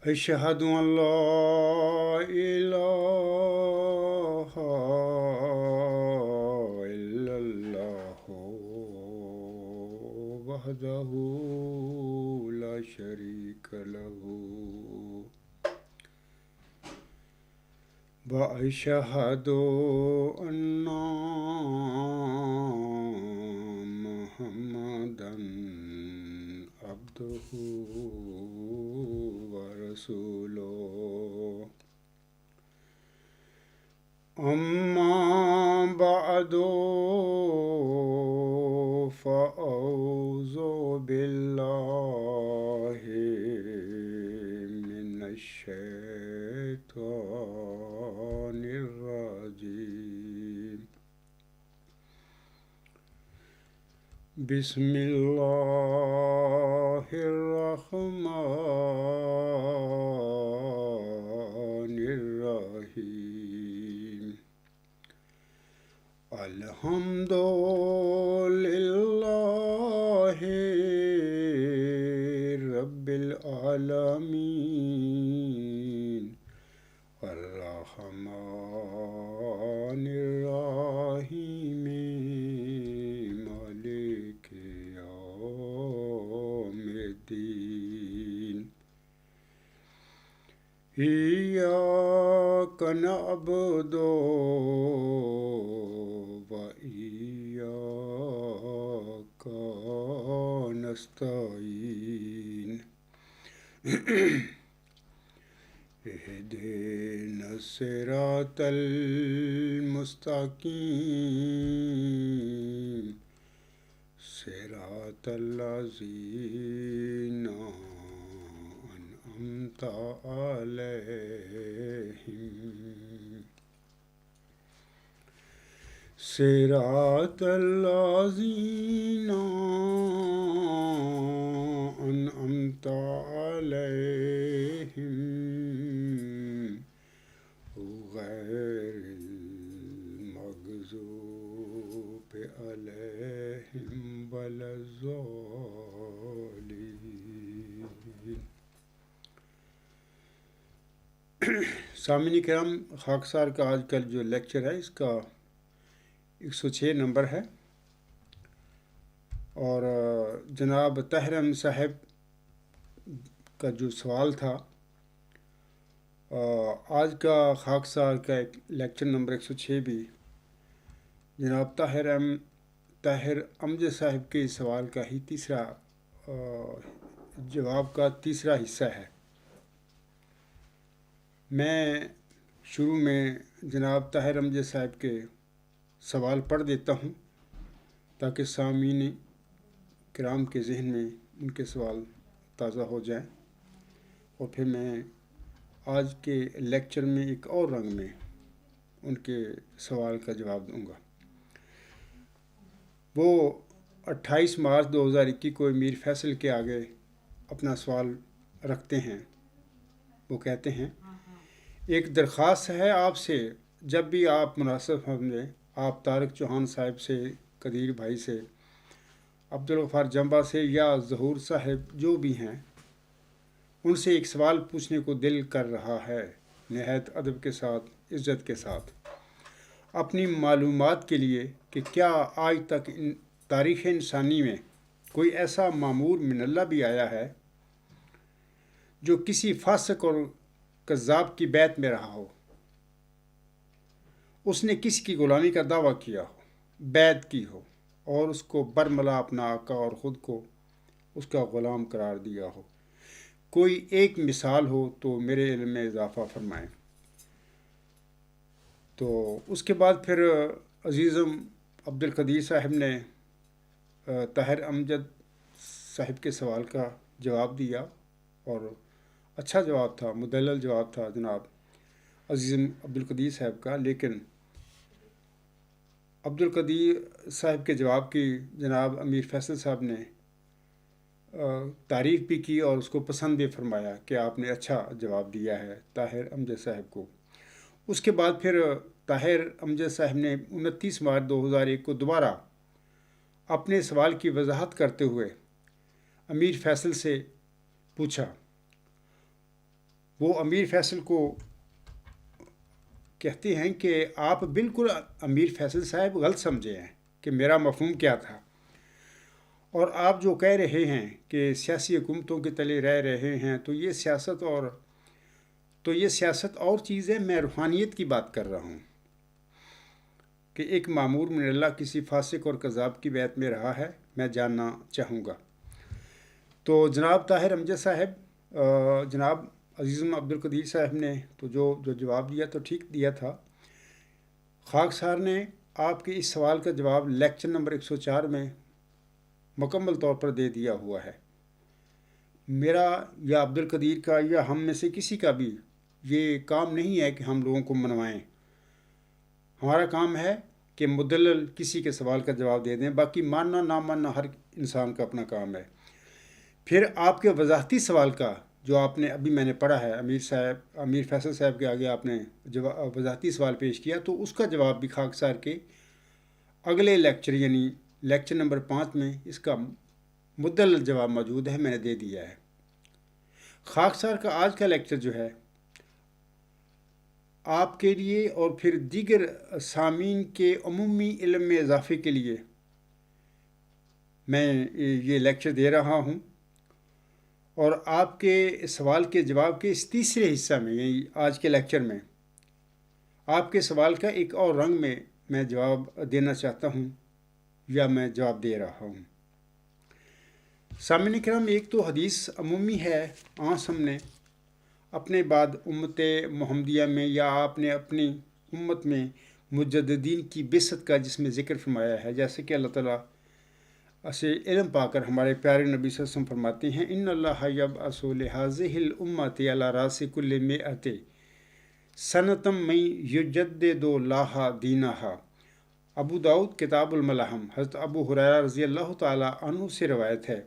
أشهد أن لا إله إلا الله وحده لا شريك له وأشهد أن محمدا عبده ورسوله أما بعد فأعوذ بالله من الشيطان الرجيم بسم الله الرحمن الرحيم الحمد لله رب العالمين الرحمن الرحيم مالك يوم الدين إياك نعبد وإياك نستعين اهدنا الصراط المستقيم صراط الذين أنعمت عليهم صراط الذين أنعمت عليهم غير المغضوب عليهم ولا الضالين. سامعین کرام، خاکسار کا آج کل جو لیکچر ہے اس کا 106 نمبر ہے، اور جناب طاہر احمد صاحب کا جو سوال تھا، آج کا خاکسار کا ایک لیکچر نمبر 106 بھی جناب طاہر امجد صاحب کے سوال کا ہی تیسرا جواب کا تیسرا حصہ ہے۔ میں شروع میں جناب طاہر امجد صاحب کے سوال پڑھ دیتا ہوں تاکہ سامعین کرام کے ذہن میں ان کے سوال تازہ ہو جائیں، اور پھر میں آج کے لیکچر میں ایک اور رنگ میں ان کے سوال کا جواب دوں گا۔ وہ 28 مارچ 2021 کو امیر فیصل کے آگے اپنا سوال رکھتے ہیں۔ وہ کہتے ہیں، ایک درخواست ہے آپ سے، جب بھی آپ مناسب سمجھیں، آپ طارق چوہان صاحب سے، قدیر بھائی سے، عبدالغفار جمبا سے یا ظہور صاحب جو بھی ہیں، ان سے ایک سوال پوچھنے کو دل کر رہا ہے، نہایت ادب کے ساتھ، عزت کے ساتھ، اپنی معلومات کے لیے کہ کیا آج تک تاریخ انسانی میں کوئی ایسا مامور من اللہ بھی آیا ہے جو کسی فاسق اور کذاب کی بیعت میں رہا ہو، اس نے کسی کی غلامی کا دعویٰ کیا ہو، بیعت کی ہو، اور اس کو برملا اپنا آقا اور خود کو اس کا غلام قرار دیا ہو؟ کوئی ایک مثال ہو تو میرے علم میں اضافہ فرمائیں۔ تو اس کے بعد پھر عزیزم عبدالقدیر صاحب نے طاہر امجد صاحب کے سوال کا جواب دیا، اور اچھا جواب تھا، مدلل جواب تھا جناب عزیزم عبدالقدیر صاحب کا، لیکن عبدالقدیر صاحب کے جواب کی جناب امیر فیصل صاحب نے تعریف بھی کی اور اس کو پسند بھی فرمایا کہ آپ نے اچھا جواب دیا ہے طاہر امجد صاحب کو۔ اس کے بعد پھر طاہر امجد صاحب نے 29 مارچ 2001 کو دوبارہ اپنے سوال کی وضاحت کرتے ہوئے امیر فیصل سے پوچھا، وہ امیر فیصل کو کہتے ہیں کہ آپ بالکل امیر فیصل صاحب غلط سمجھے ہیں کہ میرا مفہوم کیا تھا، اور آپ جو کہہ رہے ہیں کہ سیاسی حکومتوں کے تلے رہ رہے ہیں تو یہ سیاست اور چیز ہے، میں روحانیت کی بات کر رہا ہوں کہ ایک مامور من اللہ کسی فاسق اور کذاب کی بیعت میں رہا ہے، میں جاننا چاہوں گا۔ تو جناب طاہر امجد صاحب، جناب عزیزم عبد القدیر صاحب نے تو جو جواب دیا تو ٹھیک دیا تھا۔ خاکسار نے آپ کے اس سوال کا جواب لیکچر نمبر 104 میں مکمل طور پر دے دیا ہوا ہے۔ میرا یا عبد القدیر کا یا ہم میں سے کسی کا بھی یہ کام نہیں ہے کہ ہم لوگوں کو منوائیں۔ ہمارا کام ہے کہ مدلل کسی کے سوال کا جواب دے دیں، باقی ماننا نہ ماننا ہر انسان کا اپنا کام ہے۔ پھر آپ کے وضاحتی سوال کا جو آپ نے ابھی میں نے پڑھا ہے، امیر فیصل صاحب کے آگے آپ نے وضاحتی سوال پیش کیا، تو اس کا جواب بھی خاکسار کے اگلے لیکچر یعنی لیکچر نمبر 5 میں اس کا مدلل جواب موجود ہے، میں نے دے دیا ہے۔ خاکسار کا آج کا لیکچر جو ہے آپ کے لیے اور پھر دیگر سامعین کے عمومی علم میں اضافے کے لیے میں یہ لیکچر دے رہا ہوں، اور آپ کے سوال کے جواب کے اس تیسرے حصہ میں یعنی آج کے لیکچر میں آپ کے سوال کا ایک اور رنگ میں جواب دینا چاہتا ہوں یا میں جواب دے رہا ہوں۔ سامعین کرام، ایک تو حدیث عمومی ہے، ہم نے اپنے بعد امت محمدیہ میں یا آپ نے اپنی امت میں مجددین کی بعثت کا جس میں ذکر فرمایا ہے، جیسے کہ اللہ تعالیٰ سے علم پا کر ہمارے پیارے نبی صلی اللہ علیہ وسلم فرماتے ہیں ان اللہ یبعث لہذہ الامۃ علی راس کل مئۃ سنۃ من یجدد لہا دینہا۔ ابو داؤد کتاب الملاحم، حضرت ابو ہریرہ رضی اللہ تعالیٰ عنہ سے روایت ہے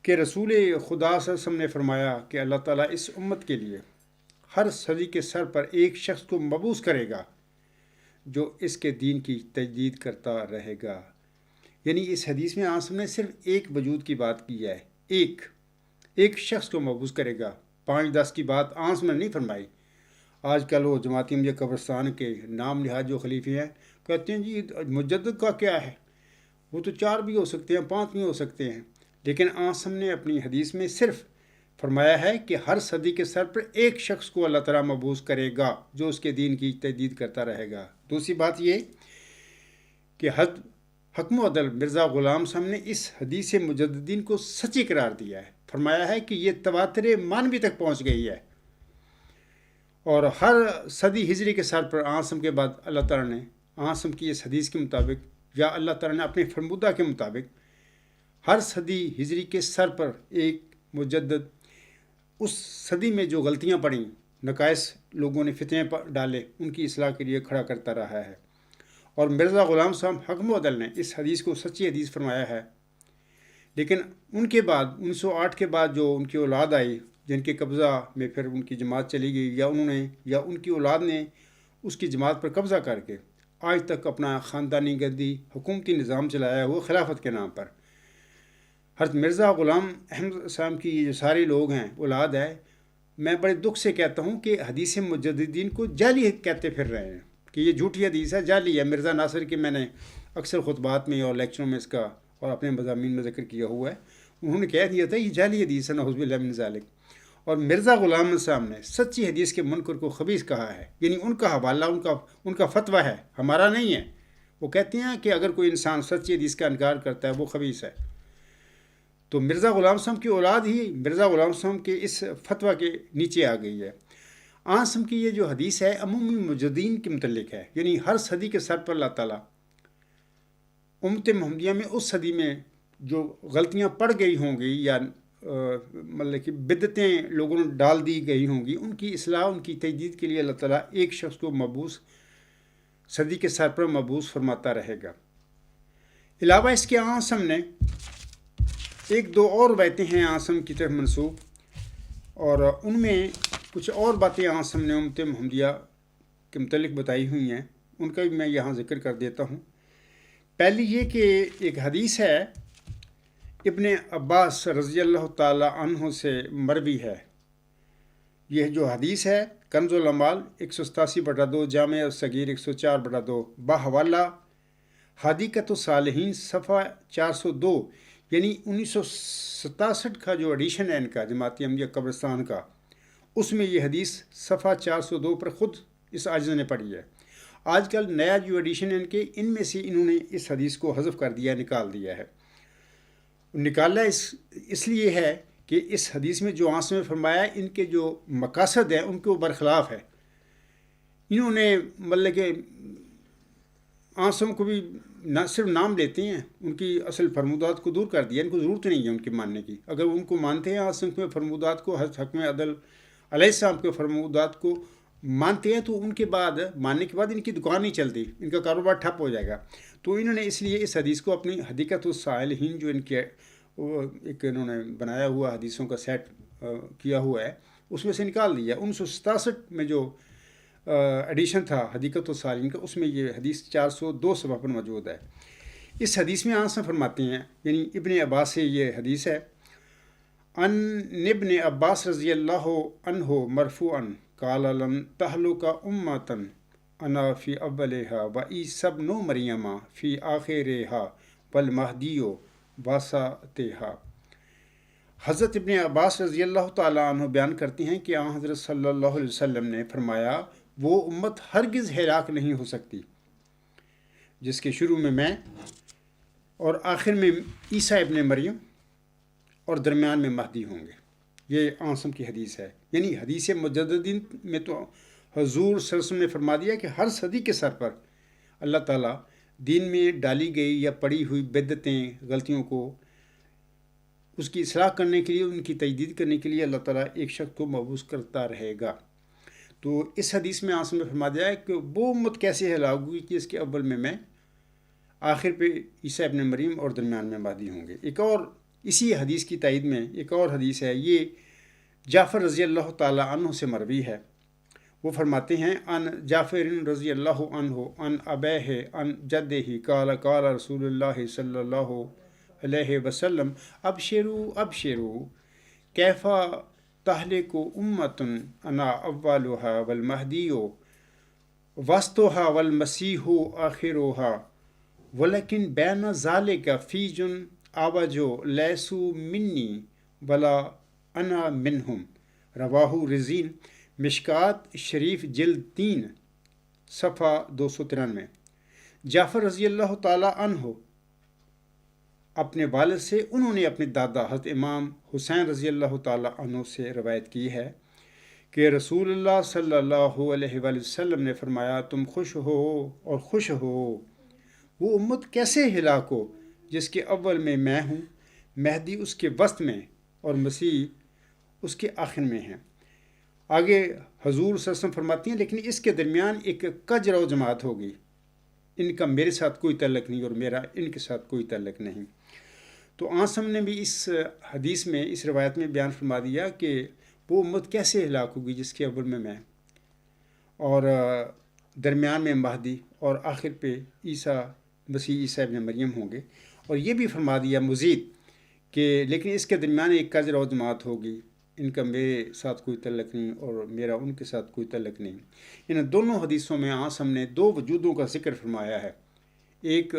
کہ رسول خدا صلی اللہ علیہ وسلم نے فرمایا کہ اللہ تعالیٰ اس امت کے لیے ہر صدی کے سر پر ایک شخص کو مبعوث کرے گا جو اس کے دین کی تجدید کرتا رہے گا۔ یعنی اس حدیث میں آنسم نے صرف ایک وجود کی بات کی ہے، ایک شخص کو مبعوث کرے گا، 5-10 کی بات آنسم نے نہیں فرمائی۔ آج کل وہ جماعتی مجھے قبرستان کے نام نہاد جو خلیفے ہیں کہتے ہیں جی مجدد کا کیا ہے، وہ تو 4 بھی ہو سکتے ہیں، 5 بھی ہو سکتے ہیں، لیکن آنسم نے اپنی حدیث میں صرف فرمایا ہے کہ ہر صدی کے سر پر ایک شخص کو اللہ تعالیٰ مبعوث کرے گا جو اس کے دین کی تجدید کرتا رہے گا۔ دوسری بات یہ کہ حکم و عدل مرزا غلام صاحب نے اس حدیث مجددین کو سچی قرار دیا ہے، فرمایا ہے کہ یہ تواتر مانوی تک پہنچ گئی ہے، اور ہر صدی ہجری کے سر پر آنسم کے بعد اللہ تعالیٰ نے آنسم کی اس حدیث کے مطابق یا اللہ تعالیٰ نے اپنے فرمودہ کے مطابق ہر صدی ہجری کے سر پر ایک مجدد اس صدی میں جو غلطیاں پڑیں، نقائص لوگوں نے فتنے ڈالے، ان کی اصلاح کے لیے کھڑا کرتا رہا ہے۔ اور مرزا غلام صاحب حکم و عدل نے اس حدیث کو سچی حدیث فرمایا ہے، لیکن ان کے بعد 1908 کے بعد جو ان کی اولاد آئی جن کے قبضہ میں پھر ان کی جماعت چلی گئی، یا ان کی اولاد نے اس کی جماعت پر قبضہ کر کے آج تک اپنا خاندانی گدی حکومتی نظام چلایا ہے، وہ خلافت کے نام پر۔ حضرت مرزا غلام احمد صاحب کی یہ جو سارے لوگ ہیں اولاد ہے، میں بڑے دکھ سے کہتا ہوں کہ حدیث مجددین کو جعلی کہتے پھر رہے ہیں کہ یہ جھوٹی حدیث ہے، جعلی ہے۔ مرزا ناصر کے میں نے اکثر خطبات میں اور لیکچروں میں اس کا اور اپنے مضامین میں ذکر کیا ہوا ہے، انہوں نے کہہ دیا تھا یہ جعلی حدیث ہے، نعوذ باللہ من ذالک۔ اور مرزا غلام صاحب نے سچی حدیث کے منکر کو خبیث کہا ہے، یعنی ان کا حوالہ ان کا فتویٰ ہے، ہمارا نہیں ہے۔ وہ کہتے ہیں کہ اگر کوئی انسان سچی حدیث کا انکار کرتا ہے وہ خبیث ہے۔ تو مرزا غلام صاحب کی اولاد ہی مرزا غلام صاحب کے اس فتویٰ کے نیچے آ گئی ہے۔ آنسم کی یہ جو حدیث ہے عمومی مجددین کے متعلق ہے، یعنی ہر صدی کے سر پر اللہ تعالیٰ امت محمدیہ میں اس صدی میں جو غلطیاں پڑ گئی ہوں گی یا مطلب کہ بدعتیں لوگوں نے ڈال دی گئی ہوں گی، ان کی اصلاح ان کی تجدید کے لیے اللہ تعالیٰ ایک شخص کو مبعوث صدی کے سر پر مبعوث فرماتا رہے گا۔ علاوہ اس کے آنسم نے 1-2 اور روایتیں ہیں آنسم کی طرف منسوب، اور ان میں کچھ اور باتیں آنسم نے امت محمدیہ کے متعلق بتائی ہوئی ہیں، ان کا بھی میں یہاں ذکر کر دیتا ہوں۔ پہلی یہ کہ ایک حدیث ہے ابن عباس رضی اللہ تعالی عنہ سے مروی ہے یہ جو حدیث ہے کنز العمال 187/2 جامع الصغیر 104/2 بحوالہ حدیقۃ الصالحین صفحہ 402، یعنی 1967 کا جو ایڈیشن ہے ان کا جماعت احمدیہ قبرستان کا، اس میں یہ حدیث صفحہ 402 پر خود اس عاجز نے پڑھی ہے۔ آج کل نیا جو ایڈیشن ہے ان کے، ان میں سے انہوں نے اس حدیث کو حذف کر دیا، نکال دیا ہے۔ نکالا اس لیے ہے کہ اس حدیث میں جو آنسوں میں فرمایا ہے، ان کے جو مقاصد ہیں ان کے برخلاف ہے۔ انہوں نے مطلب کہ آنسوں کو بھی نہ صرف نام لیتے ہیں، ان کی اصل فرمودات کو دور کر دیا، ان کو ضرورت نہیں ہے ان کے ماننے کی۔ اگر ان کو مانتے ہیں آنسوں کے فرمودات کو، حضرت حکم عدل علیہ السلام کے فرمودات کو مانتے ہیں، تو ان کے بعد ماننے کے بعد ان کی دکان نہیں چلتی، ان کا کاروبار ٹھپ ہو جائے گا۔ تو انہوں نے اس لیے اس حدیث کو اپنی حدیقۃ الصالحین جو ان کے ایک انہوں نے بنایا ہوا حدیثوں کا سیٹ کیا ہوا ہے، اس میں سے نکال دیا۔ 1967 میں جو ایڈیشن تھا حدیقۃ الصالحین کا، اس میں یہ حدیث 402 صفحہ پر موجود ہے۔ اس حدیث میں آنسا فرماتے ہیں، یعنی ابن عباس سے یہ حدیث ہے، ان ابن عباس رضی اللہ عنہ مرفوعا قال لن تہلک امۃ انا فی اولھا و عیسی ابن مریم فی آخرھا والمہدی وسطھا۔ حضرت ابن عباس رضی اللہ تعالیٰ عنہ بیان کرتے ہیں کہ آن حضرت صلی اللہ علیہ وسلم نے فرمایا، وہ امت ہرگز ہلاک نہیں ہو سکتی جس کے شروع میں اور آخر میں عیسیٰ ابن مریم اور درمیان میں مہدی ہوں گے۔ یہ آنسم کی حدیث ہے۔ یعنی حدیث مجددین میں تو حضور صلی اللہ علیہ وسلم نے فرما دیا کہ ہر صدی کے سر پر اللہ تعالیٰ دین میں ڈالی گئی یا پڑی ہوئی بدعتیں، غلطیوں کو اس کی اصلاح کرنے کے لیے، ان کی تجدید کرنے کے لیے اللہ تعالیٰ ایک شخص کو مبعوث کرتا رہے گا۔ تو اس حدیث میں آنسم نے فرما دیا ہے کہ وہ امت کیسے ہلاک ہوگی کہ اس کے اول میں آخر پہ عیسیٰ ابن مریم اور درمیان میں مہدی ہوں گے۔ ایک اور اسی حدیث کی تائید میں ایک اور حدیث ہے، یہ جعفر رضی اللہ تعالیٰ عنہ سے مروی ہے۔ وہ فرماتے ہیں، ان جعفر رضی اللہ عنہ ان ابیہ ان جدہ قال قال رسول اللہ صلی اللہ علیہ وسلم ابشروا ابشروا کیف تہلک امۃ انا اولھا والمہدی وسطھا والمسیح آخرھا ولکن بین ذلک فیج اعوج لیسوا منی ولا انا منہم۔ رواہ رزین مشکات شریف جلد 3 صفحہ 293۔ جعفر رضی اللہ تعالیٰ عنہ اپنے والد سے، انہوں نے اپنے دادا حضرت امام حسین رضی اللہ تعالیٰ عنہ سے روایت کی ہے کہ رسول اللہ صلی اللہ علیہ وآلہ وسلم نے فرمایا، تم خوش ہو اور خوش ہو، وہ امت کیسے ہلاک ہو جس کے اول میں ہوں، مہدی اس کے وسط میں اور مسیح اس کے آخر میں ہیں۔ آگے حضور صلی اللہ علیہ وسلم فرماتی ہیں، لیکن اس کے درمیان ایک کجرو جماعت ہوگی، ان کا میرے ساتھ کوئی تعلق نہیں اور میرا ان کے ساتھ کوئی تعلق نہیں۔ تو آنسم نے بھی اس حدیث میں، اس روایت میں بیان فرما دیا کہ وہ امت کیسے ہلاک ہوگی جس کے اول میں اور درمیان میں مہدی اور آخر پہ مسیح عیسیٰ ابن مریم ہوں گے۔ اور یہ بھی فرما دیا مزید کہ لیکن اس کے درمیان ایک کجرو جماعت ہوگی، ان کا میرے ساتھ کوئی تعلق نہیں اور میرا ان کے ساتھ کوئی تعلق نہیں۔ ان دونوں حدیثوں میں آنسم نے 2 وجودوں کا ذکر فرمایا ہے، ایک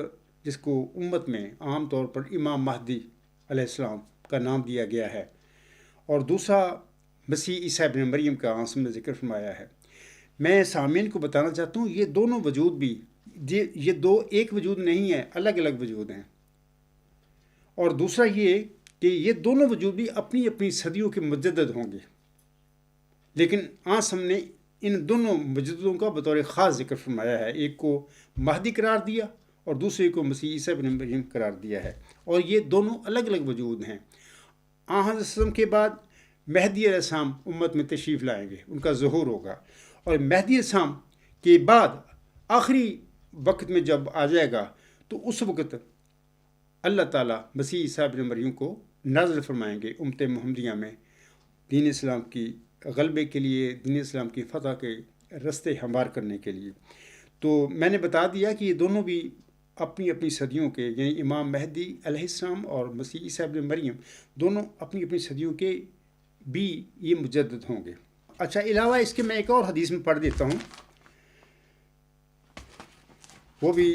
جس کو امت میں عام طور پر امام مہدی علیہ السلام کا نام دیا گیا ہے، اور دوسرا مسیح عیسیٰ ابن مریم کا آنسم نے ذکر فرمایا ہے۔ میں سامعین کو بتانا چاہتا ہوں، یہ دونوں وجود بھی، یہ دو ایک وجود نہیں ہے، الگ الگ وجود ہیں۔ اور دوسرا یہ کہ یہ دونوں وجود بھی اپنی اپنی صدیوں کے مجدد ہوں گے، لیکن آنسم نے ان دونوں مجددوں کا بطور خاص ذکر فرمایا ہے، ایک کو مہدی قرار دیا اور دوسرے کو مسیح عیسیٰ ابن مریم قرار دیا ہے، اور یہ دونوں الگ الگ وجود ہیں۔ آن حضرت وسلم کے بعد مہدی علیہ السلام امت میں تشریف لائیں گے، ان کا ظہور ہوگا، اور مہدی علیہ السلام کے بعد آخری وقت میں جب آ جائے گا تو اس وقت اللہ تعالیٰ مسیح عیسیٰ ابن مریم کو نازل فرمائیں گے امت محمدیہ میں، دین اسلام کی غلبے کے لیے، دین اسلام کی فتح کے رستے ہموار کرنے کے لیے۔ تو میں نے بتا دیا کہ یہ دونوں بھی اپنی اپنی صدیوں کے، یعنی امام مہدی علیہ السلام اور مسیح عیسیٰ ابن مریم دونوں اپنی اپنی صدیوں کے بھی یہ مجدد ہوں گے۔ اچھا علاوہ اس کے میں ایک اور حدیث میں پڑھ دیتا ہوں، وہ بھی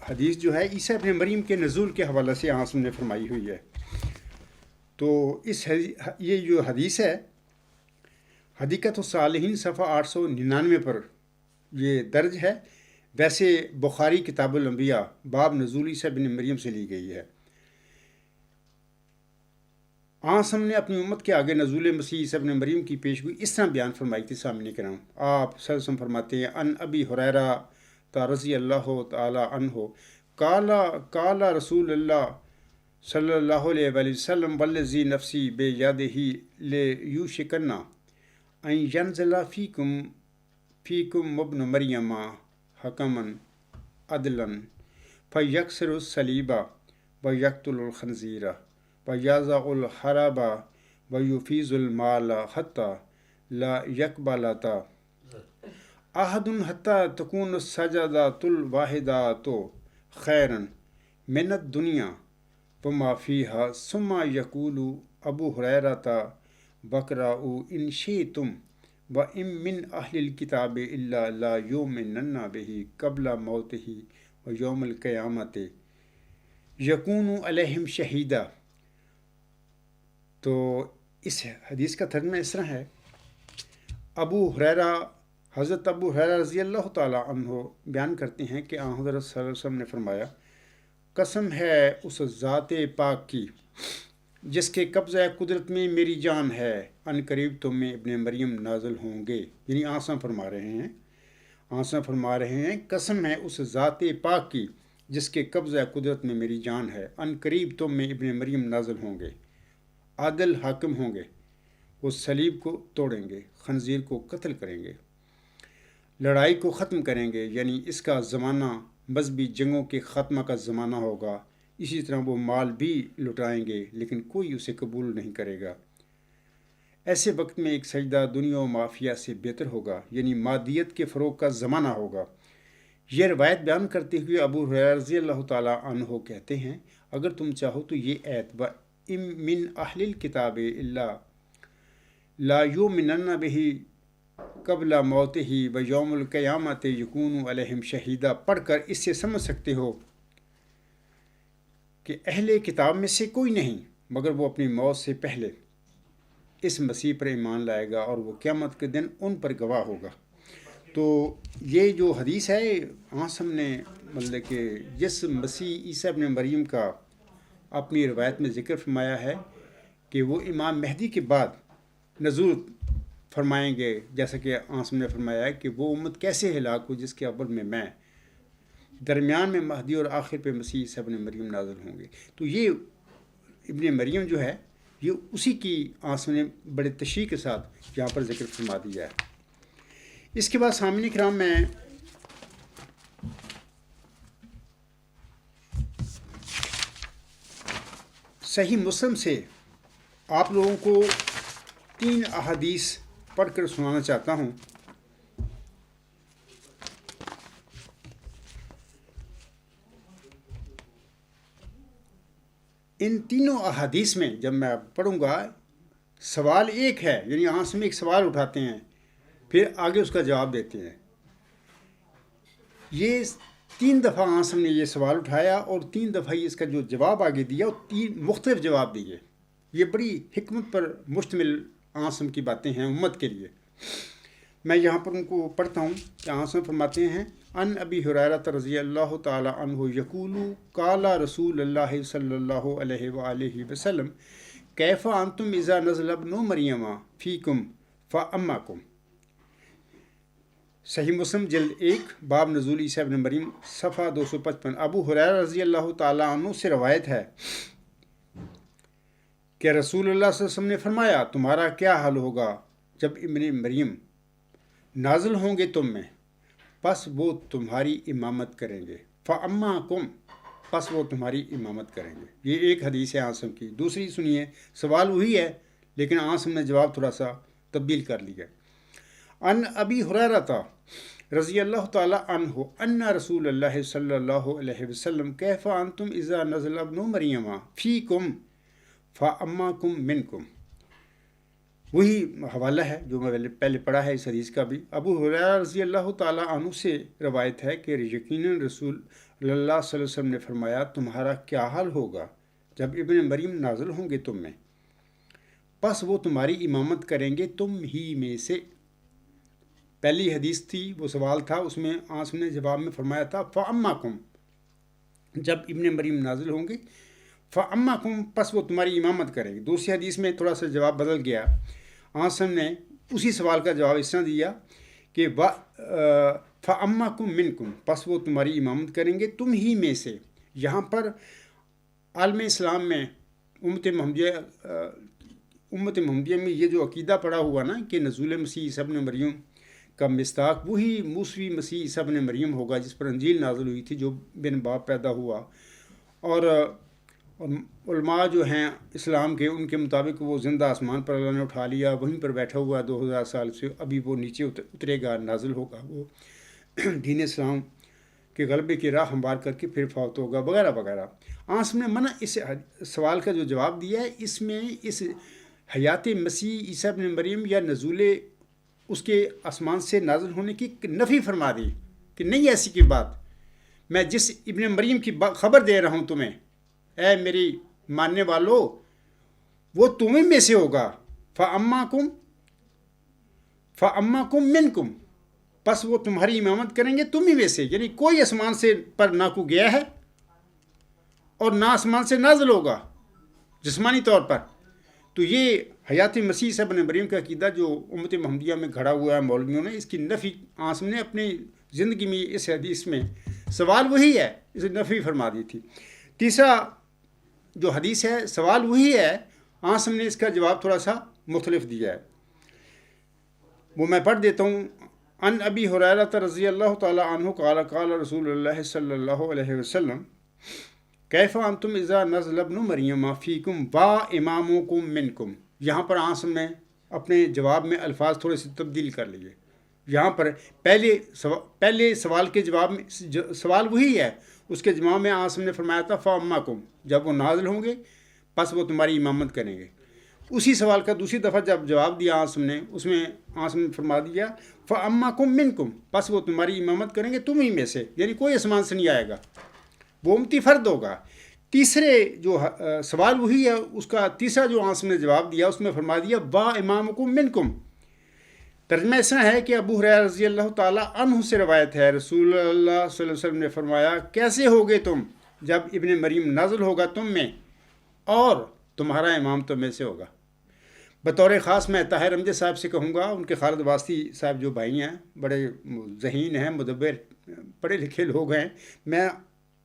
حدیث جو ہے عیسیٰ ابن مریم کے نزول کے حوالے سے آنسم نے فرمائی ہوئی ہے۔ تو یہ جو حدیث ہے حدیقۃ الصالحین صفحہ 899 پر یہ درج ہے۔ ویسے بخاری کتاب الانبیاء باب نزول عیسیٰ ابن مریم سے لی گئی ہے۔ آنسم نے اپنی امت کے آگے نزول مسیح عیسیٰ ابن مریم کی پیشگوئی اس طرح بیان فرمائی تھی سامنے کرام۔ آپ صلی اللہ علیہ وسلم فرماتے ہیں ان ابی ہریرہ رضی اللہ تعالی عنہ قال رسول اللہ صلی اللہ علیہ وآلہ وسلم والذی نفسی بیدہ لیوشکن ان ینزل فیکم ابن مریم حکما عدلا فیکسر الصلیب ویقتل الخنزیر ویضع الحرب ویفیض المال حتی لا یقبلۃ احد حتی تکون السجدۃ الواحدۃ خیرا من الدنیا وما فیہا ثم یقول ابو ہریرہ وقرؤوا ان شئتم وَإِن مِّنْ أَهْلِ الْكِتَابِ إِلَّا لَا يُؤْمِنَنَّ بِهِ قَبْلَ مَوْتِهِ وَيَوْمَ الْقِيَامَةِ يَكُونُ عَلَيْهِمْ شَهِيدًا۔ تو اس حدیث کا ترجمہ اس طرح ہے، حضرت ابو ہریرہ رضی اللہ تعالی عنہ بیان کرتے ہیں کہ آن حضرت صلی اللہ علیہ وسلم نے فرمایا، قسم ہے اس ذات پاک کی جس کے قبضہ قدرت میں میری جان ہے، ان قریب تم میں ابن مریم نازل ہوں گے۔ یعنی آنسا فرما رہے ہیں قسم ہے اس ذات پاک کی جس کے قبضہ قدرت میں میری جان ہے، ان قریب تم میں ابن مریم نازل ہوں گے، عادل حاکم ہوں گے، وہ صلیب کو توڑیں گے، خنزیر کو قتل کریں گے، لڑائی کو ختم کریں گے، یعنی اس کا زمانہ مذہبی جنگوں کے خاتمہ کا زمانہ ہوگا۔ اسی طرح وہ مال بھی لٹائیں گے لیکن کوئی اسے قبول نہیں کرے گا۔ ایسے وقت میں ایک سجدہ دنیا و مافیا سے بہتر ہوگا، یعنی مادیت کے فروغ کا زمانہ ہوگا۔ یہ روایت بیان کرتے ہوئے ابو ہریرہ رضی اللہ تعالیٰ عنہ کہتے ہیں، اگر تم چاہو تو یہ ایت وَإِن مِّنْ أَهْلِ الْكِتَابِ إِلَّا لَا يُؤْمِنَنَّ بِهِ قبل موتِهِ وَيَوْمَ الْقِيَامَةِ يَكُونُ عَلَيْهِمْ شَهِيدًا پڑھ کر اس سے سمجھ سکتے ہو کہ اہل کتاب میں سے کوئی نہیں مگر وہ اپنی موت سے پہلے اس مسیح پر ایمان لائے گا اور وہ قیامت کے دن ان پر گواہ ہوگا۔ تو یہ جو حدیث ہے آنسم نے مطلب کہ جس مسیح عیسیٰ ابن مریم کا اپنی روایت میں ذکر فرمایا ہے کہ وہ امام مہدی کے بعد نزول فرمائیں گے، جیسا کہ آنسم نے فرمایا ہے کہ وہ امت کیسے ہلاک ہو جس کے اول میں درمیان میں مہدی اور آخر پہ مسیح عیسیٰ ابن مریم نازل ہوں گے۔ تو یہ ابن مریم جو ہے یہ اسی کی آنسم نے بڑے تشریح کے ساتھ یہاں پر ذکر فرما دیا ہے۔ اس کے بعد سامعین کرام میں صحیح مسلم سے آپ لوگوں کو 3 احادیث پڑھ کر سنانا چاہتا ہوں۔ ان تینوں احادیث میں جب میں پڑھوں گا سوال ایک ہے، یعنی آنسم میں ایک سوال اٹھاتے ہیں پھر آگے اس کا جواب دیتے ہیں۔ یہ 3 دفعہ آنسم نے یہ سوال اٹھایا اور 3 دفعہ اس کا جو جواب آگے دیا اور 3 مختلف جواب دیے۔ یہ بڑی حکمت پر مشتمل آنسم کی باتیں ہیں امت کے لیے۔ میں یہاں پر ان کو پڑھتا ہوں کہ آنسم فرماتے ہیں ان ابی ہریرہ رضی اللہ تعالی عنہ یقول قال رسول اللہ صلی اللہ علیہ وآلہ وسلم کیف انتم اذا نزل ابن مریم فیکم فامکم۔ صحیح مسلم جلد 1 باب نزول عیسیٰ ابن مریم صفحہ 255۔ ابو ہریرہ رضی اللہ تعالی عنہ سے روایت ہے کہ رسول اللہ صلی اللہ علیہ وسلم نے فرمایا، تمہارا کیا حال ہوگا جب ابن مریم نازل ہوں گے تم میں، پس وہ تمہاری امامت کریں گے، فَأَمَّاكُمْ پس وہ تمہاری امامت کریں گے۔ یہ ایک حدیث ہے عاصم کی۔ دوسری سنیے، سوال وہی ہے لیکن عاصم نے جواب تھوڑا سا تبدیل کر لیا۔ ان ابی ہریرہ رضی اللہ تعالی عنہ ان رسول اللہ صلی اللہ علیہ وسلم کیف انتم اذا نزل ابن مریم فیکم فاماکم منکم۔ وہی حوالہ ہے جو میں پہلے پڑھا ہے اس حدیث کا بھی۔ ابو ہریرہ رضی اللہ تعالیٰ عنہ سے روایت ہے کہ یقیناً رسول اللہ صلی اللہ علیہ وسلم نے فرمایا، تمہارا کیا حال ہوگا جب ابن مریم نازل ہوں گے تم میں، پس وہ تمہاری امامت کریں گے تم ہی میں سے۔ پہلی حدیث تھی، وہ سوال تھا، اس میں آنس نے جواب میں فرمایا تھا فَأَمَّاكُمْ، جب ابن مریم نازل ہوں گے، فَأَمَّاكُمْ، پس وہ تمہاری امامت کریں گے۔ دوسری حدیث میں تھوڑا سا جواب بدل گیا، آنس نے اسی سوال کا جواب اس طرح دیا کہ فَأَمَّاكُمْ مِنْكُمْ، پس وہ تمہاری امامت کریں گے تم ہی میں سے۔ یہاں پر عالم اسلام میں امت محمدیہ میں یہ جو عقیدہ پڑا ہوا نا کہ نزول مسیح عیسی ابن مریم کا مصداق وہی موسوی مسیح عیسی ابن مریم ہوگا جس پر انجیل نازل ہوئی تھی، جو بن باپ پیدا ہوا، اور علماء جو ہیں اسلام کے ان کے مطابق وہ زندہ آسمان پر اللہ نے اٹھا لیا، وہیں پر بیٹھا ہوا 2000 سال سے، ابھی وہ نیچے اترے گا، نازل ہوگا، وہ دین اسلام کے غلبے کی راہ ہموار کر کے پھر فوت ہوگا، وغیرہ وغیرہ۔ آنس نے اس سوال کا جو جواب دیا ہے، اس میں اس حیات مسیح عیسی ابن مریم یا نزول اس کے آسمان سے نازل ہونے کی نفی فرما دی کہ نہیں ایسی کی بات، میں جس ابن مریم کی خبر دے رہا ہوں تمہیں، اے میری ماننے والو، وہ تمہیں میں سے ہوگا۔ فَأَمَّاكُمْ مِنْكُمْ، پس وہ تمہاری امامت کریں گے تم ہی میں سے، یعنی کوئی آسمان سے پر نہ کو گیا ہے اور نہ آسمان سے نازل ہوگا جسمانی طور پر۔ تو یہ حیات مسیح عیسی ابن مریم کا عقیدہ جو امت محمدیہ میں گھڑا ہوا ہے مولویوں نے، اس کی نفی عاصم نے اپنی زندگی میں اس حدیث میں، سوال وہی ہے، اسے نفی فرما دی تھی۔ تیسرا جو حدیث ہے سوال وہی ہے، عاصم نے اس کا جواب تھوڑا سا مختلف دیا ہے، وہ میں پڑھ دیتا ہوں۔ عن ابی ہریرہ رضی اللہ تعالیٰ عنہ قال قال رسول اللہ صلی اللہ علیہ وسلم کیف انتم اذا نزل ابن مریم فیکم و امامکم منکم۔ یہاں پر عاصم نے اپنے جواب میں الفاظ تھوڑے سے تبدیل کر لیے۔ یہاں پر پہلے سوال کے جواب میں سوال وہی ہے، اس کے جواب میں عاصم نے فرمایا تھا فَأَمَّاكُمْ، جب وہ نازل ہوں گے پس وہ تمہاری امامت کریں گے۔ اسی سوال کا دوسری دفعہ جب جواب دیا عاصم نے، اس میں عاصم نے فرما دیا فَأَمَّاكُمْ مِنْكُمْ، پس وہ تمہاری امامت کریں گے تم ہی میں سے، یعنی کوئی آسمان سے نہیں آئے گا، وہ امتی فرد ہوگا۔ تیسرے جو سوال وہی ہے، اس کا تیسرا جو عاصم نے جواب دیا اس میں فرما دیا با امامکم منکم۔ ترجمہ اس طرح ہے کہ ابو ہریرہ رضی اللہ تعالیٰ عنہ سے روایت ہے، رسول اللہ صلی اللہ علیہ وسلم نے فرمایا کیسے ہوگے تم جب ابن مریم نازل ہوگا تم میں اور تمہارا امام تم میں سے ہوگا۔ بطور خاص میں طاہر امجد صاحب سے کہوں گا، ان کے خالد واسطی صاحب جو بھائی ہیں بڑے ذہین ہیں، مدبر پڑھے لکھے لوگ ہیں، میں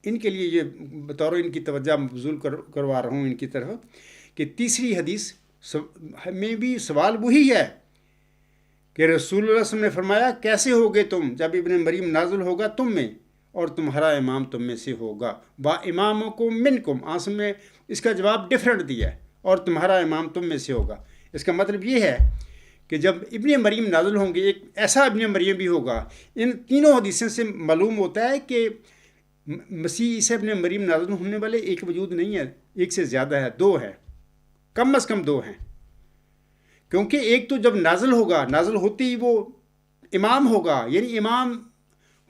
ان کے لیے یہ بطور ان کی توجہ مبذول کروا رہا ہوں ان کی طرف کہ تیسری حدیث میں بھی سوال وہی ہے کہ رسول اللہ صلی اللہ علیہ وسلم نے فرمایا کیسے ہوگے تم جب ابن مریم نازل ہوگا تم میں اور تمہارا امام تم میں سے ہوگا۔ با امامکم منکم، عاصم نے اس کا جواب ڈفرینٹ دیا ہے، اور تمہارا امام تم میں سے ہوگا۔ اس کا مطلب یہ ہے کہ جب ابن مریم نازل ہوں گے، ایک ایسا ابن مریم بھی ہوگا۔ ان تینوں حدیثوں سے معلوم ہوتا ہے کہ مسیح عیسی ابن مریم نازل ہونے والے ایک وجود نہیں ہے، ایک سے زیادہ ہے، دو ہے، کم از کم دو ہیں، کیونکہ ایک تو جب نازل ہوگا، نازل ہوتے ہی وہ امام ہوگا، یعنی امام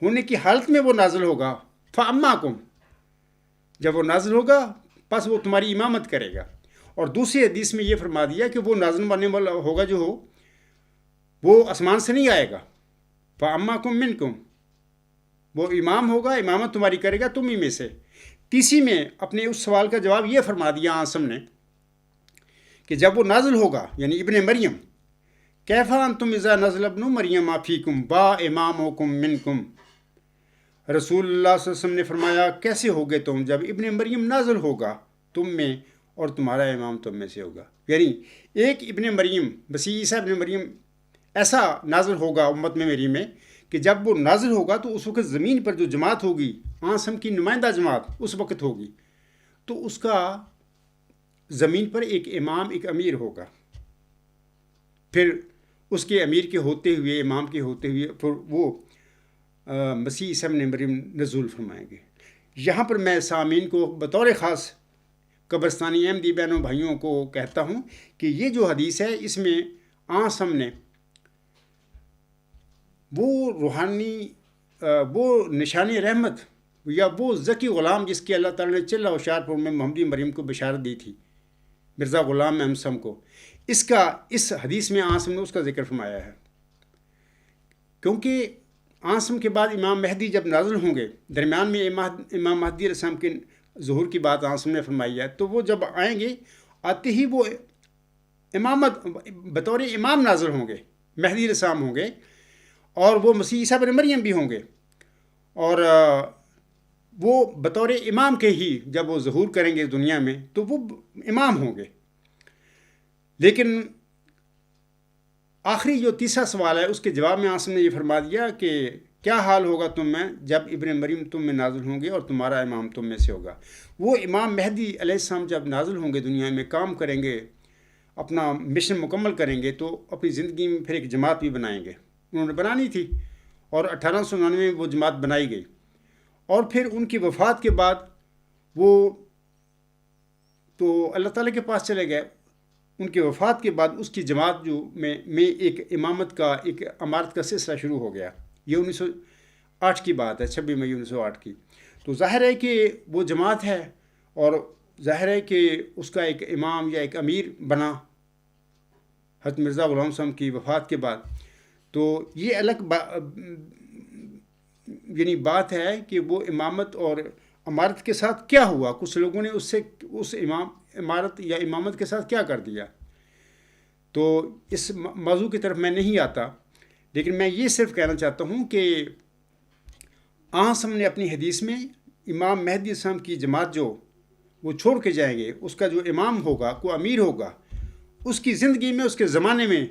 ہونے کی حالت میں وہ نازل ہوگا۔ فَأَمَّاكُمْ، جب وہ نازل ہوگا پس وہ تمہاری امامت کرے گا۔ اور دوسری حدیث میں یہ فرما دیا کہ وہ نازل ہونے والا ہوگا جو ہو وہ آسمان سے نہیں آئے گا۔ فَأَمَّاكُمْ مِنْكُمْ، وہ امام ہوگا، امامت تمہاری کرے گا تم ہی میں سے۔ تیسری میں اپنے اس سوال کا جواب یہ فرما دیا عاصم نے کہ جب وہ نازل ہوگا یعنی ابن مریم، کیف انتم اذا نزل ابن مریم فیکم با امامکم منکم، رسول اللہ صلی اللہ علیہ وسلم نے فرمایا کیسے ہوگے تم جب ابن مریم نازل ہوگا تم میں اور تمہارا امام تم میں سے ہوگا۔ یعنی ایک ابن مریم، مسیح عیسی ابن مریم ایسا نازل ہوگا امت میں میری میں کہ جب وہ نازل ہوگا تو اس وقت زمین پر جو جماعت ہوگی، عاصم کی نمائندہ جماعت اس وقت ہوگی، تو اس کا زمین پر ایک امام، ایک امیر ہوگا، پھر اس کے امیر کے ہوتے ہوئے، امام کے ہوتے ہوئے پھر وہ مسیح عیسی ابن مریم نزول فرمائیں گے۔ یہاں پر میں سامعین کو بطور خاص قبرستانی احمدی بہنوں بھائیوں کو کہتا ہوں کہ یہ جو حدیث ہے اس میں آسم نے وہ روحانی وہ نشانی رحمت یا وہ ذکی غلام جس کی اللہ تعالیٰ نے چلہ ہوشیار پور میں محمدی مریم کو بشارت دی تھی، مرزا غلام احمد کو، اس حدیث میں آسم نے اس کا ذکر فرمایا ہے، کیونکہ آسم کے بعد امام مہدی جب نازل ہوں گے، درمیان میں امام مہدی علیہ السلام کے ظہور کی بات آسم نے فرمائی ہے، تو وہ جب آئیں گے آتے ہی وہ امامت بطور امام نازل ہوں گے، مہدی علیہ السلام ہوں گے، اور وہ مسیح عیسیٰ بن مریم بھی ہوں گے، اور وہ بطور امام کے ہی جب وہ ظہور کریں گے دنیا میں تو وہ امام ہوں گے۔ لیکن آخری جو تیسرا سوال ہے اس کے جواب میں آسم نے یہ فرما دیا کہ کیا حال ہوگا تم میں جب ابن مریم تم میں نازل ہوں گے اور تمہارا امام تم میں سے ہوگا۔ وہ امام مہدی علیہ السلام جب نازل ہوں گے دنیا میں، کام کریں گے، اپنا مشن مکمل کریں گے، تو اپنی زندگی میں پھر ایک جماعت بھی بنائیں گے، انہوں نے بنانی تھی، اور 1899 میں وہ جماعت بنائی گئی، اور پھر ان کی وفات کے بعد وہ تو اللہ تعالیٰ کے پاس چلے گئے۔ ان کی وفات کے بعد اس کی جماعت جو میں ایک امامت کا، ایک امارت کا سلسلہ شروع ہو گیا۔ یہ 1908 کی بات ہے، 26 مئی 1908 کی۔ تو ظاہر ہے کہ وہ جماعت ہے، اور ظاہر ہے کہ اس کا ایک امام یا ایک امیر بنا حضرت مرزا غلام صاحب کی وفات کے بعد۔ تو یہ الگ یعنی بات ہے کہ وہ امامت اور امارت کے ساتھ کیا ہوا، کچھ لوگوں نے اس امارت یا امامت کے ساتھ کیا کر دیا۔ تو اس موضوع کی طرف میں نہیں آتا، لیکن میں یہ صرف کہنا چاہتا ہوں کہ آسم نے اپنی حدیث میں امام مہدی السلام کی جماعت جو وہ چھوڑ کے جائیں گے، اس کا جو امام ہوگا، کو امیر ہوگا، اس کی زندگی میں، اس کے زمانے میں،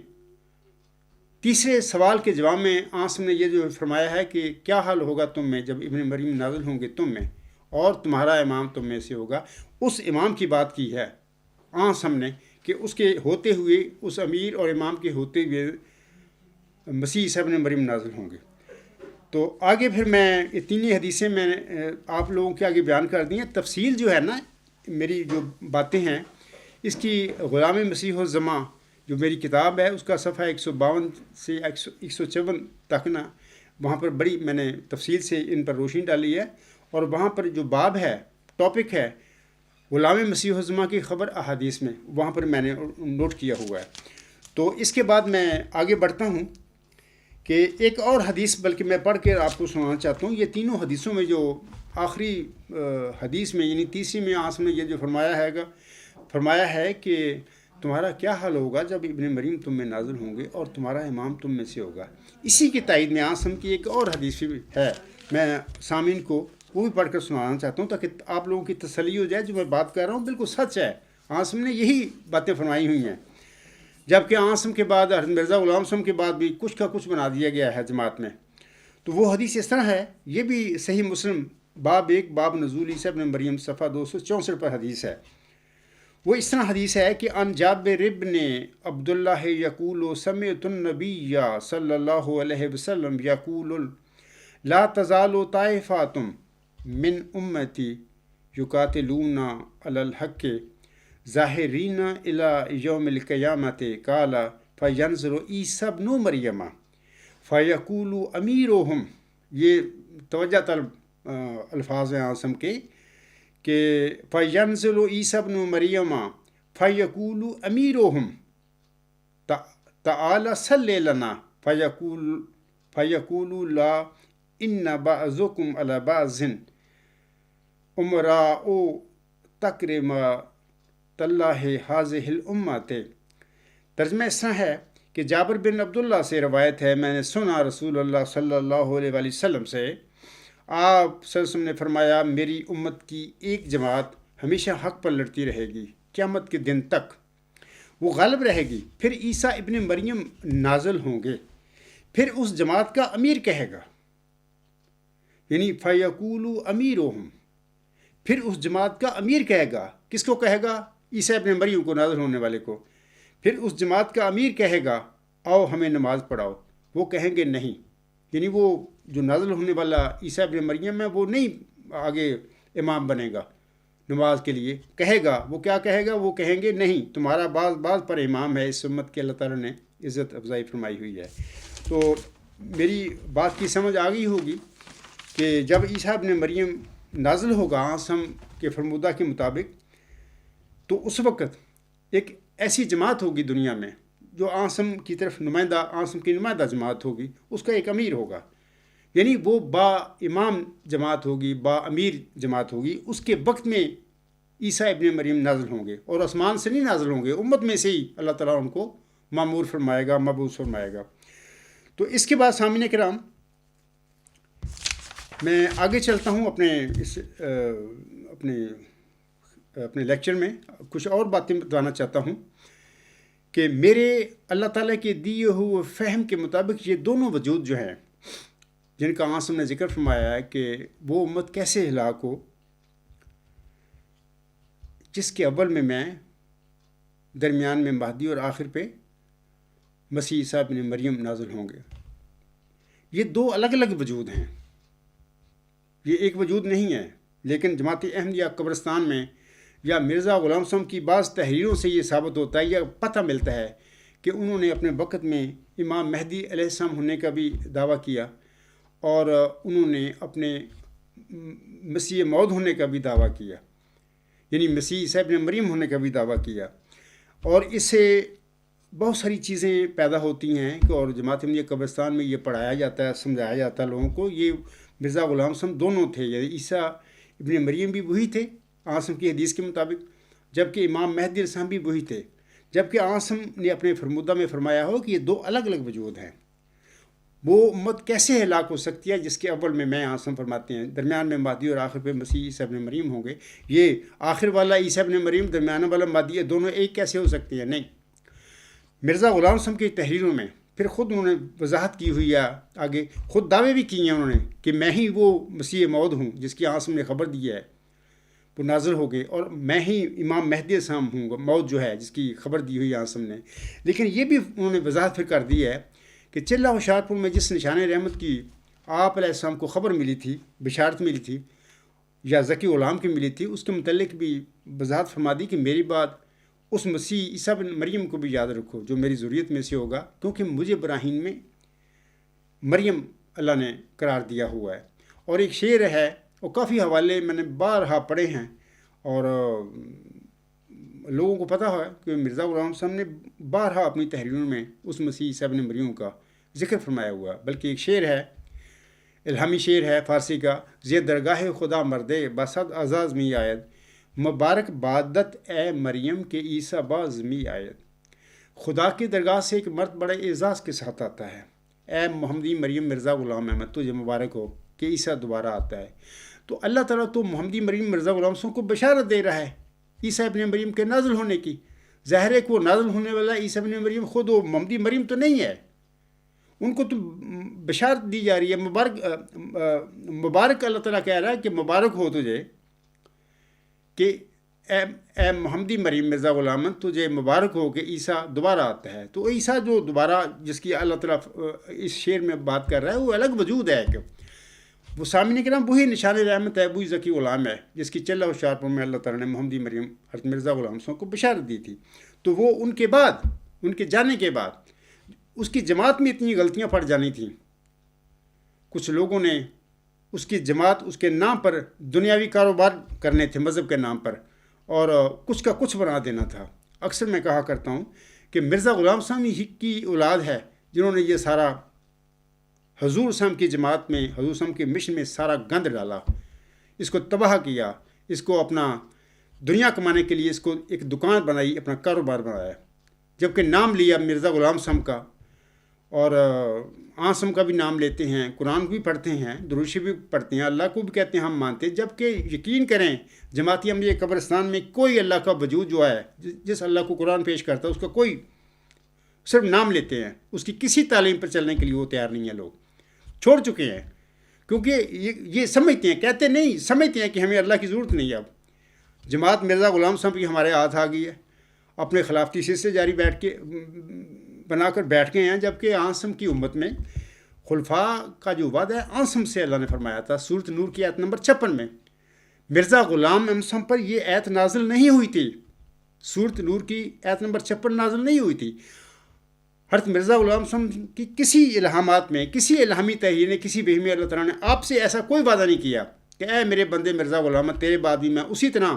تیسرے سوال کے جواب میں آسم نے یہ جو فرمایا ہے کہ کیا حال ہوگا تم میں جب ابن مریم نازل ہوں گے تم میں اور تمہارا امام تم میں سے ہوگا، اس امام کی بات کی ہے آسم نے کہ اس کے ہوتے ہوئے، اس امیر اور امام کے ہوتے ہوئے مسیح عیسیٰ ابن مریم نازل ہوں گے۔ تو آگے پھر میں یہ تینوں حدیثیں میں آپ لوگوں کے آگے بیان کر دی ہیں۔ تفصیل جو ہے نا، میری جو باتیں ہیں اس کی غلام مسیح الزماں جو میری کتاب ہے اس کا صفحہ 152 سے 154 تک نا، وہاں پر بڑی میں نے تفصیل سے ان پر روشنی ڈالی ہے، اور وہاں پر جو باب ہے، ٹاپک ہے غلام مسیح الزماں کی خبر احادیث میں، وہاں پر میں نے نوٹ کیا ہوا ہے۔ تو اس کے بعد میں آگے بڑھتا ہوں کہ ایک اور حدیث بلکہ میں پڑھ کے آپ کو سنانا چاہتا ہوں۔ یہ تینوں حدیثوں میں جو آخری حدیث میں یعنی تیسری میں آسم نے یہ جو فرمایا ہے کہ تمہارا کیا حال ہوگا جب ابن مریم تم میں نازل ہوں گے اور تمہارا امام تم میں سے ہوگا، اسی کی تائید میں آسم کی ایک اور حدیث بھی ہے، میں سامعین کو وہ بھی پڑھ کر سنانا چاہتا ہوں تاکہ آپ لوگوں کی تسلی ہو جائے۔ جو میں بات کر رہا ہوں بالکل سچ ہے، آسم نے یہی باتیں فرمائی ہوئی ہیں، جبکہ آسم کے بعد حضرت مرزا غلام صاحب کے بعد بھی کچھ کا کچھ بنا دیا گیا ہے جماعت میں۔ تو وہ حدیث اس طرح ہے، یہ بھی صحیح مسلم باب 1 باب نزول عیسیٰ ابن مریم صفحہ 264 پر حدیث ہے۔ وہ اس طرح حدیث ہے کہ ان جابر ابن عبداللہ یقول سمعت النبی صلی اللہ علیہ وسلم یقول لا تزال طائفۃ من امتی یقاتلون علی الحق ظاہرین الی یوم القیامت قال فینظر عیسیٰ ابن مریم فیقول امیرہم، یہ توجہ طلب الفاظ ہیں آسم کے کہ فینظر عیسیٰ ابن مریم فیقول امیرہم تعالی صلی لنا فیقول لا ان بعضکم علی بعض امراء تکرمۃ اللہ ہذہ الامۃ۔ ترجمہ اس طرح ہے کہ جابر بن عبداللہ سے روایت ہے، میں نے سنا رسول اللہ صلی اللہ علیہ وآلہ وسلم سے، آپ صلی اللہ علیہ وسلم نے فرمایا میری امت کی ایک جماعت ہمیشہ حق پر لڑتی رہے گی قیامت کے دن تک، وہ غالب رہے گی، پھر عیسیٰ ابن مریم نازل ہوں گے، پھر اس جماعت کا امیر کہے گا، یعنی فیقول امیرہم، پھر اس جماعت کا امیر کہے گا، کس کو کہے گا؟ عیسیٰ ابن مریم کو، نازل ہونے والے کو۔ پھر اس جماعت کا امیر کہے گا آؤ ہمیں نماز پڑھاؤ، وہ کہیں گے نہیں، یعنی وہ جو نازل ہونے والا عیسیٰ ابن مریم ہے وہ نہیں آگے امام بنے گا، نماز کے لیے کہے گا، وہ کیا کہے گا؟ وہ کہیں گے نہیں، تمہارا بعض بعض پر امام ہے، اس امت کے اللہ تعالیٰ نے عزت افزائی فرمائی ہوئی ہے۔ تو میری بات کی سمجھ آ گئی ہوگی کہ جب عیسیٰ ابن مریم نازل ہوگا آسم کے فرمودہ کے مطابق، تو اس وقت ایک ایسی جماعت ہوگی دنیا میں جو آسم کی طرف آسم کی نمائندہ جماعت ہوگی، اس کا ایک امیر ہوگا، یعنی وہ با امام جماعت ہوگی، با امیر جماعت ہوگی۔ اس کے وقت میں عیسیٰ ابن مریم نازل ہوں گے، اور آسمان سے نہیں نازل ہوں گے، امت میں سے ہی اللہ تعالیٰ ان کو مامور فرمائے گا، مبعوث فرمائے گا۔ تو اس کے بعد سامعین کرام، میں آگے چلتا ہوں اپنے لیکچر میں کچھ اور باتیں بتانا چاہتا ہوں کہ میرے اللہ تعالیٰ کے دیے ہوئے فہم کے مطابق یہ دونوں وجود جو ہیں جن کا عاصم نے ذکر فرمایا ہے کہ وہ امت کیسے ہلاک ہو جس کے اول میں درمیان میں مہدی اور آخر پہ مسیح عیسیٰ ابن مریم نازل ہوں گے۔ یہ دو الگ الگ وجود ہیں، یہ ایک وجود نہیں ہے، لیکن جماعت احمدیہ قبرستان میں یا مرزا غلام صاحب کی بعض تحریروں سے یہ ثابت ہوتا ہے یا پتہ ملتا ہے کہ انہوں نے اپنے وقت میں امام مہدی علیہ السلام ہونے کا بھی دعویٰ کیا، اور انہوں نے اپنے مسیح موعود ہونے کا بھی دعویٰ کیا، یعنی مسیح عیسیٰ ابن مریم ہونے کا بھی دعویٰ کیا، اور اس سے بہت ساری چیزیں پیدا ہوتی ہیں کہ اور جماعت احمدیہ قبرستان میں یہ پڑھایا جاتا ہے، سمجھایا جاتا ہے لوگوں کو۔ یہ مرزا غلام صاحب دونوں تھے، یعنی عیسیٰ ابن مریم بھی وہی تھے عاصم کی حدیث کے مطابق، جبکہ امام مہدی علیہ السلام بھی وہی تھے، جبکہ عاصم نے اپنے فرمودہ میں فرمایا ہو کہ یہ دو الگ الگ وجود ہیں۔ وہ امت کیسے ہلاک ہو سکتی ہے جس کے اول میں عاصم فرماتے ہیں درمیان میں مہدی اور آخر پہ مسیح عیسیٰ ابن مریم ہوں گے؟ یہ آخر والا عیسیٰ ابن مریم، درمیان والا مہدی، دونوں ایک کیسے ہو سکتے ہیں؟ نہیں۔ مرزا غلام صاحب کی تحریروں میں پھر خود انہوں نے وضاحت کی ہوئی ہے، آگے خود دعوے بھی کیے ہیں انہوں نے کہ میں ہی وہ مسیح موعود ہوں جس کی عاصم نے خبر دی ہے، وہ نازل ہو گئے، اور میں ہی امام مہدی السلام ہوں موعود جو ہے جس کی خبر دی ہوئی عاصم نے۔ لیکن یہ بھی انہوں نے وضاحت پھر کر دی ہے کہ چلہ ہوشیارپور میں جس نشان رحمت کی آپ علیہ السلام کو خبر ملی تھی، بشارت ملی تھی، یا ذکی غلام کی ملی تھی، اس کے متعلق بھی وضاحت فرما دی کہ میری بات اس مسیح عیسیٰ بن مریم کو بھی یاد رکھو جو میری ذریت میں سے ہوگا، کیونکہ مجھے براہین میں مریم اللہ نے قرار دیا ہوا ہے۔ اور ایک شعر ہے، اور کافی حوالے میں نے بارہا پڑھے ہیں، اور لوگوں کو پتہ ہے کہ مرزا غلام صاحب نے بارہا اپنی تحریروں میں اس مسیح عیسیٰ بن مریم کا ذکر فرمایا ہوا ہے۔ بلکہ ایک شعر ہے، الہامی شعر ہے فارسی کا، زی درگاہ خدا مردے بسد اعزاز می آید، مبارک بادت اے مریم کے عیسیٰ باز می آید۔ خدا کی درگاہ سے ایک مرد بڑے اعزاز کے ساتھ آتا ہے، اے محمدی مریم مرزا غلام احمد، تجھے مبارک ہو کہ عیسیٰ دوبارہ آتا ہے۔ تو اللہ تعالیٰ تو محمدی مریم مرزا غلام صاحب کو بشارت دے رہا ہے عیسیٰ ابن مریم کے نازل ہونے کی۔ ظاہر ہے کہ وہ نازل ہونے والا عیسیٰ ابن مریم خود وہ محمدی مریم تو نہیں ہے، ان کو تو بشارت دی جا رہی ہے، مبارک اللہ تعالیٰ کہہ رہا ہے کہ مبارک ہو تجھے کہ اے محمدی مریم مرزا غلام، تجھے مبارک ہو کہ عیسیٰ دوبارہ آتا ہے۔ تو عیسیٰ جو دوبارہ جس کی اللہ تعالیٰ اس شعر میں بات کر رہا ہے وہ الگ وجود ہے، کہ وہ سامنے کے نام وہی نشان رحمت ہے، وہی ذکی غلام ہے جس کی چلہ ہوشیارپور میں اللہ تعالیٰ نے محمدی مریم حضرت مرزا غلام صاحب کو بشارت دی تھی۔ تو وہ ان کے بعد، ان کے جانے کے بعد اس کی جماعت میں اتنی غلطیاں پڑ جانی تھیں، کچھ لوگوں نے اس کی جماعت اس کے نام پر دنیاوی کاروبار کرنے تھے مذہب کے نام پر، اور کچھ کا کچھ بنا دینا تھا۔ اکثر میں کہا کرتا ہوں کہ مرزا غلام صاحب ہی کی اولاد ہے جنہوں نے یہ سارا حضور صاحب کی جماعت میں، حضور صاحب کے مشن میں سارا گند ڈالا، اس کو تباہ کیا، اس کو اپنا دنیا کمانے کے لیے اس کو ایک دکان بنائی، اپنا کاروبار بنایا، جبکہ نام لیا مرزا غلام صاحب کا، اور عاصم کا بھی نام لیتے ہیں، قرآن بھی پڑھتے ہیں، درود شریف بھی پڑھتے ہیں، اللہ کو بھی کہتے ہیں ہم مانتے ہیں، جبکہ یقین کریں جماعتی احمدیہ قبرستان میں کوئی اللہ کا وجود جو ہے، جس اللہ کو قرآن پیش کرتا ہے اس کا کوئی، صرف نام لیتے ہیں، اس کی کسی تعلیم پر چلنے کے لیے وہ تیار نہیں ہیں، لوگ چھوڑ چکے ہیں، کیونکہ یہ سمجھتے ہیں، کہتے نہیں، سمجھتے ہیں کہ ہمیں اللہ کی ضرورت نہیں ہے۔ اب جماعت مرزا غلام صاحب کی ہمارے ہاتھ آ گئی ہے، اپنے خلافتی سلسلے جاری بنا کر بیٹھ گئے ہیں، جبکہ عاصم کی امت میں خلفاء کا جو وعدہ ہے عاصم سے اللہ نے فرمایا تھا، سورۃ نور کی آیت نمبر 56 میں، مرزا غلام احمد پر یہ آیت نازل نہیں ہوئی تھی، سورۃ نور کی آیت نمبر 56 نازل نہیں ہوئی تھی۔ حضرت مرزا غلام کی کسی الہامات میں، کسی الہامی تحریر نے، کسی بہیمی اللہ تعالیٰ نے آپ سے ایسا کوئی وعدہ نہیں کیا کہ اے میرے بندے مرزا غلام، تیرے بعد بھی میں اسی طرح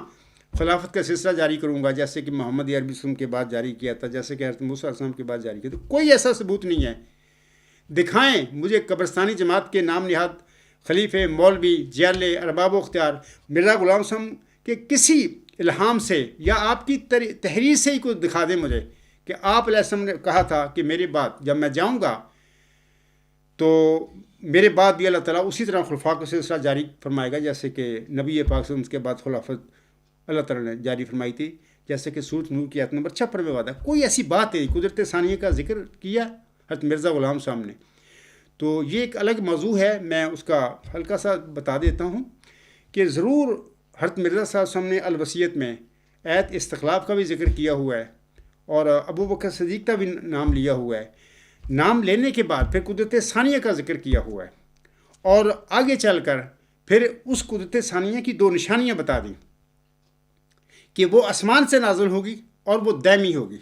خلافت کا سلسلہ جاری کروں گا جیسے کہ محمد عربی وسلم کے بعد جاری کیا تھا، جیسے کہ حضرت موسیٰ علیہ السلام کے بعد جاری کیا تھا۔ کوئی ایسا ثبوت نہیں ہے۔ دکھائیں مجھے قبرستانی جماعت کے نام نہاد خلیفے، مولوی، جیالے، ارباب و اختیار مرزا غلام کے کسی الہام سے یا آپ کی تحریر سے ہی کوئی دکھا دیں مجھے کہ آپ علیہ السلام نے کہا تھا کہ میرے بعد جب میں جاؤں گا تو میرے بعد بھی اللہ تعالیٰ اسی طرح خلفاء کا سلسلہ جاری فرمائے گا جیسے کہ نبی پاک سے اس کے بعد خلافت اللہ تعالیٰ نے جاری فرمائی تھی، جیسے کہ سورۃ نور کی آیت نمبر 56 میں وعدہ۔ کوئی ایسی بات ہے، قدرت ثانیہ کا ذکر کیا حضرت مرزا غلام صاحب نے، تو یہ ایک الگ موضوع ہے، میں اس کا ہلکا سا بتا دیتا ہوں کہ ضرور حضرت مرزا صاحب نے الوصیت میں آیت استخلاف کا بھی ذکر کیا ہوا ہے اور ابو بکر صدیق کا بھی نام لیا ہوا ہے۔ نام لینے کے بعد پھر قدرت ثانیہ کا ذکر کیا ہوا ہے اور آگے چل کر پھر اس قدرت ثانیہ کی 2 نشانیاں بتا دیں کہ وہ آسمان سے نازل ہوگی اور وہ دائمی ہوگی۔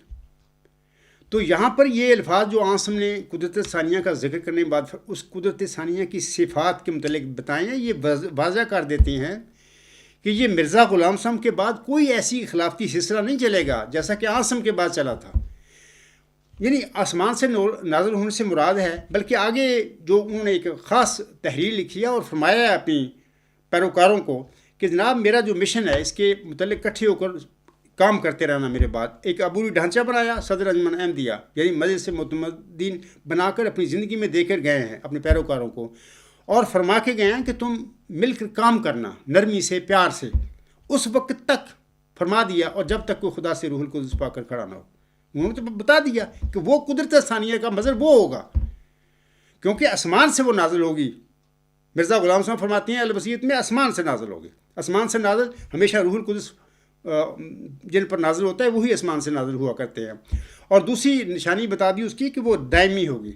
تو یہاں پر یہ الفاظ جو آنسم نے قدرت ثانیہ کا ذکر کرنے کے بعد اس قدرت ثانیہ کی صفات کے متعلق بتائیں، یہ واضح کر دیتے ہیں کہ یہ مرزا غلام صاحب کے بعد کوئی ایسی خلافتی سلسلہ نہیں چلے گا جیسا کہ آنسم کے بعد چلا تھا۔ یعنی آسمان سے نازل ہونے سے مراد ہے، بلکہ آگے جو انہوں نے ایک خاص تحریر لکھی ہے اور فرمایا ہے اپنی پیروکاروں کو کہ جناب میرا جو مشن ہے اس کے متعلق اکٹھے ہو کر کام کرتے رہنا میرے بعد۔ ایک عبوری ڈھانچہ بنایا صدر انجمن احمدیہ، یعنی مجلس معتمدین بنا کر اپنی زندگی میں دے کر گئے ہیں اپنے پیروکاروں کو، اور فرما کے گئے ہیں کہ تم مل کر کام کرنا نرمی سے، پیار سے۔ اس وقت تک فرما دیا، اور جب تک کوئی خدا سے روح القدس پا کر کھڑا نہ ہو۔ انہوں نے تو بتا دیا کہ وہ قدرت ثانیہ کا مظہر وہ ہوگا کیونکہ آسمان سے وہ نازل ہوگی۔ مرزا غلام صاحب فرماتے ہیں الوصیت میں آسمان سے نازل ہوگی۔ آسمان سے نازل ہمیشہ روح القدس جن پر نازل ہوتا ہے وہی آسمان سے نازل ہوا کرتے ہیں۔ اور دوسری نشانی بتا دی اس کی کہ وہ دائمی ہوگی۔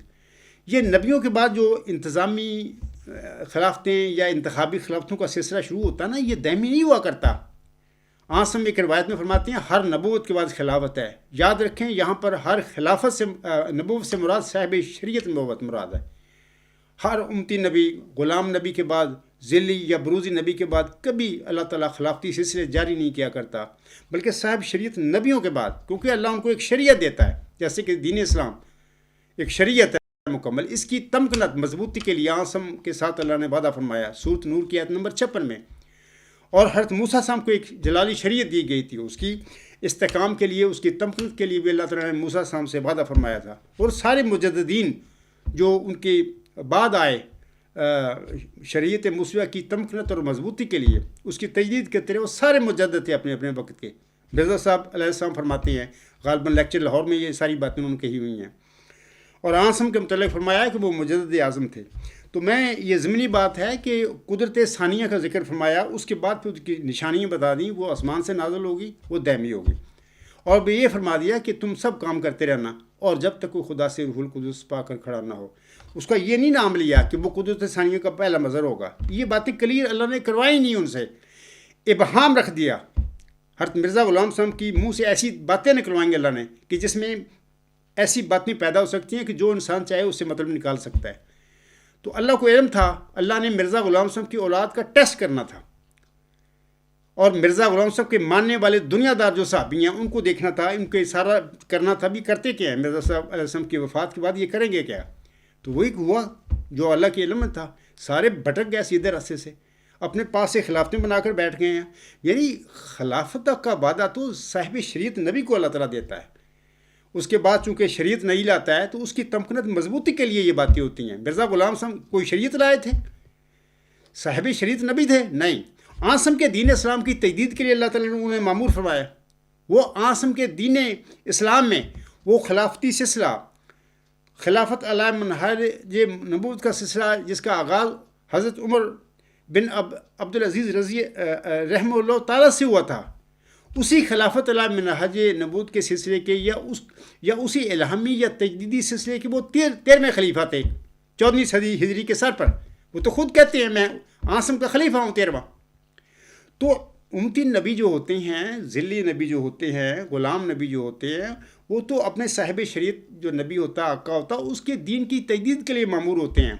یہ نبیوں کے بعد جو انتظامی خلافتیں یا انتخابی خلافتوں کا سلسلہ شروع ہوتا ہے نا، یہ دائمی نہیں ہوا کرتا۔ آنسم ایک روایت میں فرماتے ہیں ہر نبوت کے بعد خلافت ہے۔ یاد رکھیں یہاں پر ہر خلافت سے نبوت سے مراد صاحب شریعت نبوت مراد ہے۔ ہر امتی نبی، غلام نبی کے بعد، ذلی یا بروزی نبی کے بعد کبھی اللہ تعالیٰ خلافتی سلسلے جاری نہیں کیا کرتا، بلکہ صاحب شریعت نبیوں کے بعد، کیونکہ اللہ ان کو ایک شریعت دیتا ہے جیسے کہ دین اسلام ایک شریعت ہے مکمل۔ اس کی تمکنت مضبوطی کے لیے آنسم کے ساتھ اللہ نے وعدہ فرمایا سورۃ نور کی آیت نمبر 56 میں۔ اور حضرت موسیٰ صاحب کو ایک جلالی شریعت دی گئی تھی، اس کی استحکام کے لیے، اس کی تمکنت کے لیے بھی اللہ تعالیٰ نے موسیٰ صاحب سے وعدہ فرمایا تھا۔ اور سارے مجددین جو ان کے بعد آئے شریعت موسیٰ کی تمکنت اور مضبوطی کے لیے، اس کی تجدید کرتے رہے، وہ سارے مجدد تھے اپنے اپنے وقت کے۔ مرزا صاحب علیہ السلام فرماتے ہیں، غالباً لیکچر لاہور میں یہ ساری باتیں انہوں نے کہی ہوئی ہیں، اور آنسم کے متعلق فرمایا کہ وہ مجدد اعظم تھے۔ تو میں یہ ضمنی بات ہے کہ قدرت ثانیہ کا ذکر فرمایا، اس کے بعد پھر اس کی نشانیاں بتا دیں، وہ آسمان سے نازل ہوگی، وہ دائمی ہوگی، اور بھی یہ فرما دیا کہ تم سب کام کرتے رہنا اور جب تک کوئی خدا سے روح القدس پا کر کھڑا نہ ہو۔ اس کا یہ نہیں نام لیا کہ وہ قدرت ثانیہ کا پہلا مظہر ہوگا، یہ باتیں کلیئر اللہ نے کروائی نہیں، ان سے ابہام رکھ دیا۔ حضرت مرزا غلام صاحب کی منہ سے ایسی باتیں نکلوائیں گے اللہ نے کہ جس میں ایسی باتیں پیدا ہو سکتی ہیں کہ جو انسان چاہے اس سے مطلب نکال سکتا ہے۔ تو اللہ کو علم تھا، اللہ نے مرزا غلام صاحب کی اولاد کا ٹیسٹ کرنا تھا، اور مرزا غلام صاحب کے ماننے والے دنیا دار جو صحابی ہیں ان کو دیکھنا تھا، ان کو اشارہ کرنا تھا بھی کرتے کیا ہیں، مرزا صاحب علیہ السلام کی وفات کے بعد یہ کریں گے کیا۔ تو وہی ہوا جو اللہ کے علم میں تھا، سارے بھٹک گئے سیدھے راستے سے، اپنے پاس سے خلافتیں بنا کر بیٹھ گئے ہیں۔ یعنی خلافت کا وعدہ تو صاحب شریعت نبی کو اللہ تعالیٰ دیتا ہے، اس کے بعد چونکہ شریعت نہیں لاتا ہے تو اس کی تمکنت مضبوطی کے لیے یہ باتیں ہوتی ہیں۔ مرزا غلام صاحب کوئی شریعت لائے تھے؟ صاحب شریعت نبی تھے؟ نہیں۔ آنسم کے دین اسلام کی تجدید کے لیے اللہ تعالیٰ نے انہیں معمور فرمایا۔ وہ آنسم کے دین اسلام میں وہ خلافتی سلسلہ، خلافت علی منہاج نبوت کا سلسلہ جس کا آغاز حضرت عمر بن عبدالعزیز رضی رحمہ اللہ تعالیٰ سے ہوا تھا، اسی خلافت علی منہاج نبوت کے سلسلے کے یا اسی الہامی یا تجدیدی سلسلے کے وہ 13ویں خلیفہ تھے 14ویں صدی ہجری کے سر پر۔ وہ تو خود کہتے ہیں میں آنسم کا خلیفہ ہوں 13واں۔ تو امتی نبی جو ہوتے ہیں، ذلی نبی جو ہوتے ہیں، غلام نبی جو ہوتے ہیں، وہ تو اپنے صاحب شریعت جو نبی ہوتا، آقا ہوتا، اس کے دین کی تجدید کے لیے مامور ہوتے ہیں۔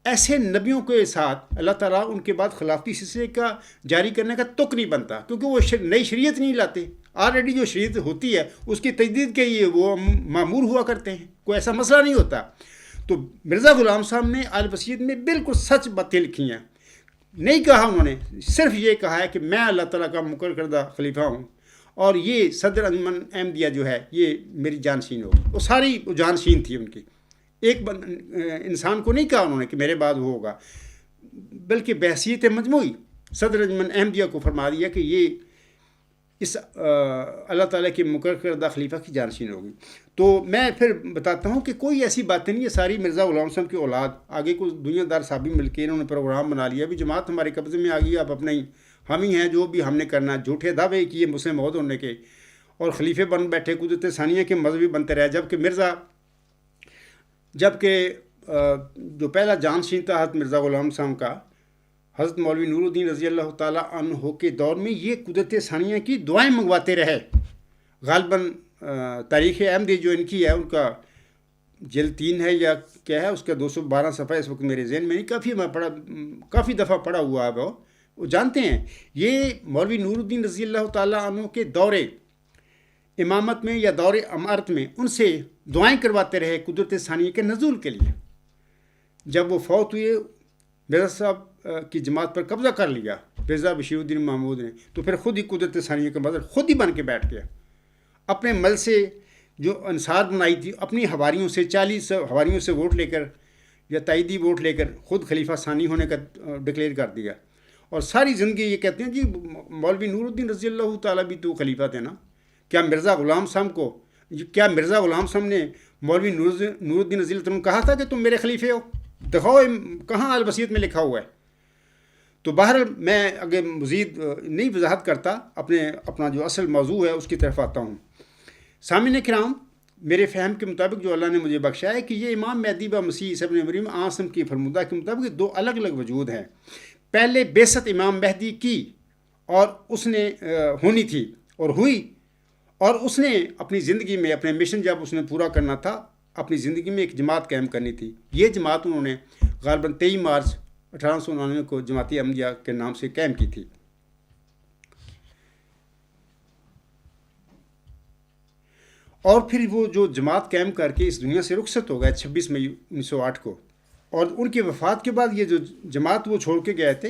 ایسے نبیوں کے ساتھ اللہ تعالیٰ ان کے بعد خلافتی سلسلے کا جاری کرنے کا تک نہیں بنتا، کیونکہ وہ نئی شریعت نہیں لاتے۔ آلریڈی جو شریعت ہوتی ہے اس کی تجدید کے لیے وہ مامور ہوا کرتے ہیں، کوئی ایسا مسئلہ نہیں ہوتا۔ تو مرزا غلام صاحب نے آل بصیرت میں بالکل سچ باتیں لکھی ہیں۔ نہیں کہا انہوں نے، صرف یہ کہا ہے کہ میں اللہ تعالیٰ کا مقرر کردہ خلیفہ ہوں، اور یہ صدر انجمن احمدیہ جو ہے یہ میری جانشین ہوگی۔ وہ ساری جانشین تھی ان کی، ایک انسان کو نہیں کہا انہوں نے کہ میرے بعد وہ ہوگا، بلکہ بحیثیت مجموعی صدر انجمن احمدیہ کو فرما دیا کہ یہ اس اللہ تعالیٰ کے مقرر کردہ خلیفہ کی جانشین ہوگی۔ تو میں پھر بتاتا ہوں کہ کوئی ایسی باتیں نہیں، یہ ساری مرزا غلام صاحب کی اولاد، آگے کو دنیا دار صاحبی مل کے انہوں نے پروگرام بنا لیا، بھی جماعت ہمارے قبضے میں آ گئی، اب اپنے ہم ہی ہیں، جو بھی ہم نے کرنا، جھوٹے دعوے کیے مسلم عہد ہونے کے، اور خلیفے بن بیٹھے، قدرت ثانیہ کے مذہبی بنتے رہے، جبکہ جو پہلا جانشین تھا حضرت مرزا غلام صاحب کا، حضرت مولوی نور الدین رضی اللہ تعالیٰ عنہ کے دور میں یہ قدرت ثانیہ کی دعائیں منگواتے رہے۔ غالباً تاریخ احمدی جو ان کی ہے، ان کا جلد 3 ہے یا کیا ہے، اس کا 212 صفحہ اس وقت میرے ذہن میں نہیں، کافی دفعہ پڑھا ہوا ہے، وہ جانتے ہیں یہ مولوی نور الدین رضی اللہ تعالیٰ عنہ کے دور امامت میں یا دور امارت میں ان سے دعائیں کرواتے رہے قدرت ثانیہ کے نزول کے لیے۔ جب وہ فوت ہوئے، مرزا صاحب کی جماعت پر قبضہ کر لیا مرزا بشیر الدین محمود نے، تو پھر خود ہی قدرت ثانیہ کا مظہر خود ہی بن کے بیٹھ گیا۔ اپنے مل سے جو انصار بنائی تھی، اپنی حواریوں سے 40 حواریوں سے ووٹ لے کر یا تائیدی ووٹ لے کر خود خلیفہ ثانی ہونے کا ڈکلیئر کر دیا، اور ساری زندگی یہ کہتے ہیں جی مولوی نور الدین رضی اللہ تعالیٰ بھی تو خلیفہ تھے نا، کیا مرزا غلام صاحب نے مولوی نور الدین رضی اللہ عنہ کہا تھا کہ تم میرے خلیفے ہو؟ دکھاؤ کہاں آل بصیرت میں لکھا ہوا ہے۔ تو بہرحال میں اگر مزید نہیں وضاحت کرتا، اپنا جو اصل موضوع ہے اس کی طرف آتا ہوں۔ سامعین کرام، میرے فہم کے مطابق جو اللہ نے مجھے بخشا ہے کہ یہ امام مہدی و مسیح عیسی ابن مریم آسم کی فرمودہ کے مطابق 2 الگ الگ وجود ہیں۔ پہلے بعثت امام مہدی کی اور اس نے ہونی تھی اور ہوئی، اور اس نے اپنی زندگی میں اپنے مشن جب اس نے پورا کرنا تھا، اپنی زندگی میں ایک جماعت قائم کرنی تھی۔ یہ جماعت انہوں نے غالباً 23 مارچ 1899 کو جماعت احمدیہ کے نام سے قائم کی تھی۔ اور پھر وہ جو جماعت قائم کر کے اس دنیا سے رخصت ہو گئے 26 مئی 1908 کو، اور ان کی وفات کے بعد یہ جو جماعت وہ چھوڑ کے گئے تھے،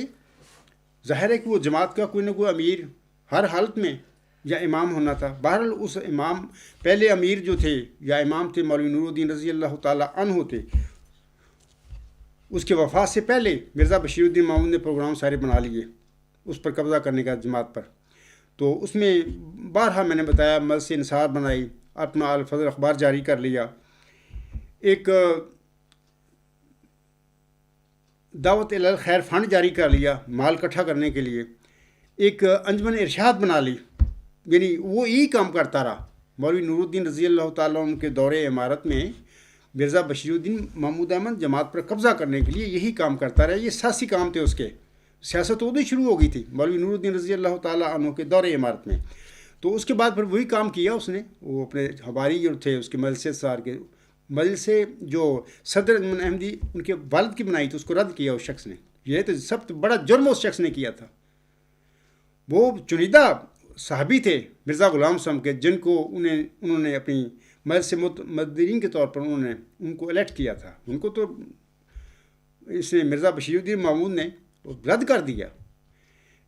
ظاہر ہے کہ وہ جماعت کا کوئی نہ کوئی امیر ہر حالت میں یا امام ہونا تھا۔ بہرحال اس امام، پہلے امیر جو تھے یا امام تھے مولوی نور الدین رضی اللہ تعالیٰ عنہ تھے، اس کے وفات سے پہلے مرزا بشیر الدین محمود نے پروگرام سارے بنا لیے اس پر قبضہ کرنے کا جماعت پر۔ تو اس میں بارہا میں نے بتایا، مل سے انصار بنائی، اپنا الفضل اخبار جاری کر لیا، ایک دعوت الخیر فنڈ جاری کر لیا مال اکٹھا کرنے کے لیے، ایک انجمن ارشاد بنا لی، یعنی وہ یہی کام کرتا رہا۔ مولوی نور الدین رضی اللہ تعالیٰ عنہ کے دور امارت میں مرزا بشیر الدین محمود احمد جماعت پر قبضہ کرنے کے لیے یہی کام کرتا رہا۔ یہ سیاسی کام تھے اس کے، سیاست ادھر شروع ہو گئی تھی مولوی نور الدین رضی اللہ تعالیٰ عنہ کے دور امارت میں۔ تو اس کے بعد پھر وہی کام کیا اس نے، وہ اپنے حواری جو تھے اس کے مجلس سار کے مجلس سے جو صدر انجمن احمدی ان کے والد کی بنائی تھی، اس کو رد کیا اس شخص نے۔ یہ تو سب بڑا جرم اس شخص نے کیا تھا۔ وہ چنیدہ صحابی تھے مرزا غلام صاحب کے، جن کو انہوں نے اپنی مجلس مدرین کے طور پر ان کو الیکٹ کیا تھا، ان کو تو اس نے مرزا بشیر الدین محمود نے رد کر دیا۔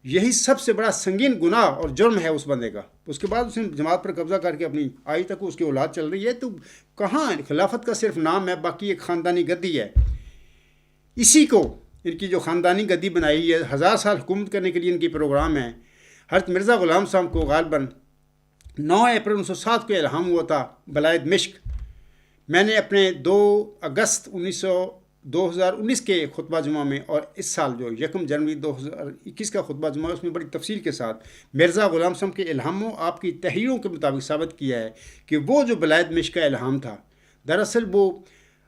یہی سب سے بڑا سنگین گناہ اور جرم ہے اس بندے کا۔ اس کے بعد اس نے جماعت پر قبضہ کر کے اپنی آج تک اس کی اولاد چل رہی ہے، تو کہاں خلافت کا صرف نام ہے، باقی ایک خاندانی گدی ہے۔ اسی کو ان کی جو خاندانی گدی بنائی ہے، 1000 سال حکومت کرنے کے لیے ان کی پروگرام ہے۔ حضرت مرزا غلام صاحب کو غالباً 9 اپریل 1907 کو الہام ہوا تھا بلائے دمشق۔ میں نے اپنے 2 اگست 2019 کے خطبہ جمعہ میں، اور اس سال جو 1 جنوری 2021 کا خطبہ جمعہ، اس میں بڑی تفصیل کے ساتھ مرزا غلام صاحب کے الہاموں آپ کی تحریروں کے مطابق ثابت کیا ہے کہ وہ جو بلائے دمشق کا الہام تھا، دراصل وہ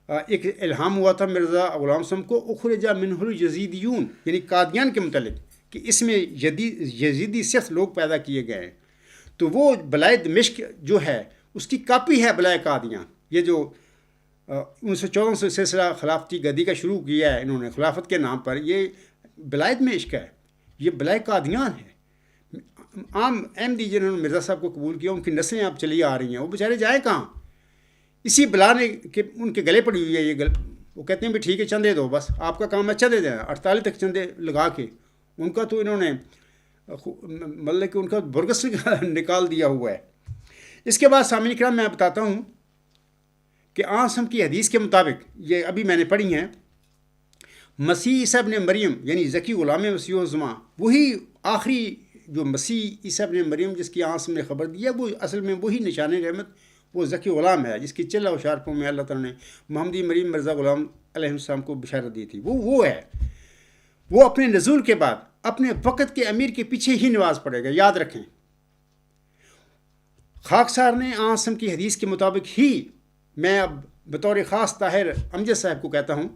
ایک الہام ہوا تھا مرزا غلام صاحب کو اخرج منہ الیزیدیون، یعنی قادیان کے متعلق، کہ اس میں یزیدی صرف لوگ پیدا کیے گئے ہیں، تو وہ بلائے دمشق جو ہے اس کی کاپی ہے بلائے قادیاں. یہ جو 1914 سے سلسلہ خلافتی گدی کا شروع کیا ہے انہوں نے خلافت کے نام پر، یہ بلائے دمشق ہے، یہ بلائے قادیان ہے. عام احمدی جنہوں نے مرزا صاحب کو قبول کیا ان کی نسلیں اب چلی آ رہی ہیں، وہ بیچارے جائیں کہاں؟ اسی بلا نے کہ ان کے گلے پڑی ہوئی ہے یہ وہ کہتے ہیں بھی ٹھیک ہے چندے دو، بس آپ کا کام ہے چندے دیں. 48 تک چندے لگا کے ان کا تو انہوں نے مطلب کہ ان کا برگس نکال دیا ہوا ہے. اس کے بعد سامعین کرام میں بتاتا ہوں کہ آسم کی حدیث کے مطابق، یہ ابھی میں نے پڑھی ہیں، مسیح عیسیٰ ابن مریم یعنی ذکی غلام مسیح الزماں، وہی آخری جو مسیح عیسیٰ ابن مریم جس کی آسم نے خبر دی ہے، وہ اصل میں وہی نشان رحمت وہ ذکی غلام ہے جس کی چلہ و شارپوں میں اللہ تعالیٰ نے محمدی مریم مرزا غلام علیہ السلام کو بشارت دی تھی. وہ ہے، وہ اپنے نزول کے بعد اپنے وقت کے امیر کے پیچھے ہی نماز پڑھے گا. یاد رکھیں، خاکسار نے آسم کی حدیث کے مطابق ہی، میں اب بطور خاص طاہر امجد صاحب کو کہتا ہوں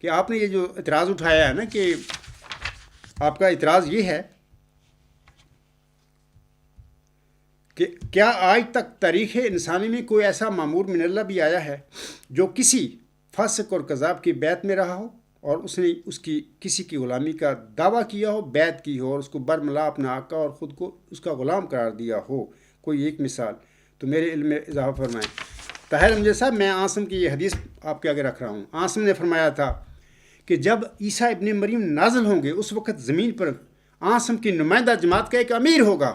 کہ آپ نے یہ جو اعتراض اٹھایا ہے نا، کہ آپ کا اعتراض یہ ہے کہ کیا آج تک تاریخ انسانی میں کوئی ایسا مامور من اللہ بھی آیا ہے جو کسی فاسق اور کذاب کی بیعت میں رہا ہو اور اس نے اس کی کسی کی غلامی کا دعویٰ کیا ہو، بیعت کی ہو اور اس کو برملا اپنا آقا اور خود کو اس کا غلام قرار دیا ہو؟ کوئی ایک مثال تو میرے علم میں اضافہ فرمائیں. طاہر امجد صاحب، میں عاصم کی یہ حدیث آپ کے آگے رکھ رہا ہوں. عاصم نے فرمایا تھا کہ جب عیسیٰ ابن مریم نازل ہوں گے اس وقت زمین پر عاصم کی نمائندہ جماعت کا ایک امیر ہوگا.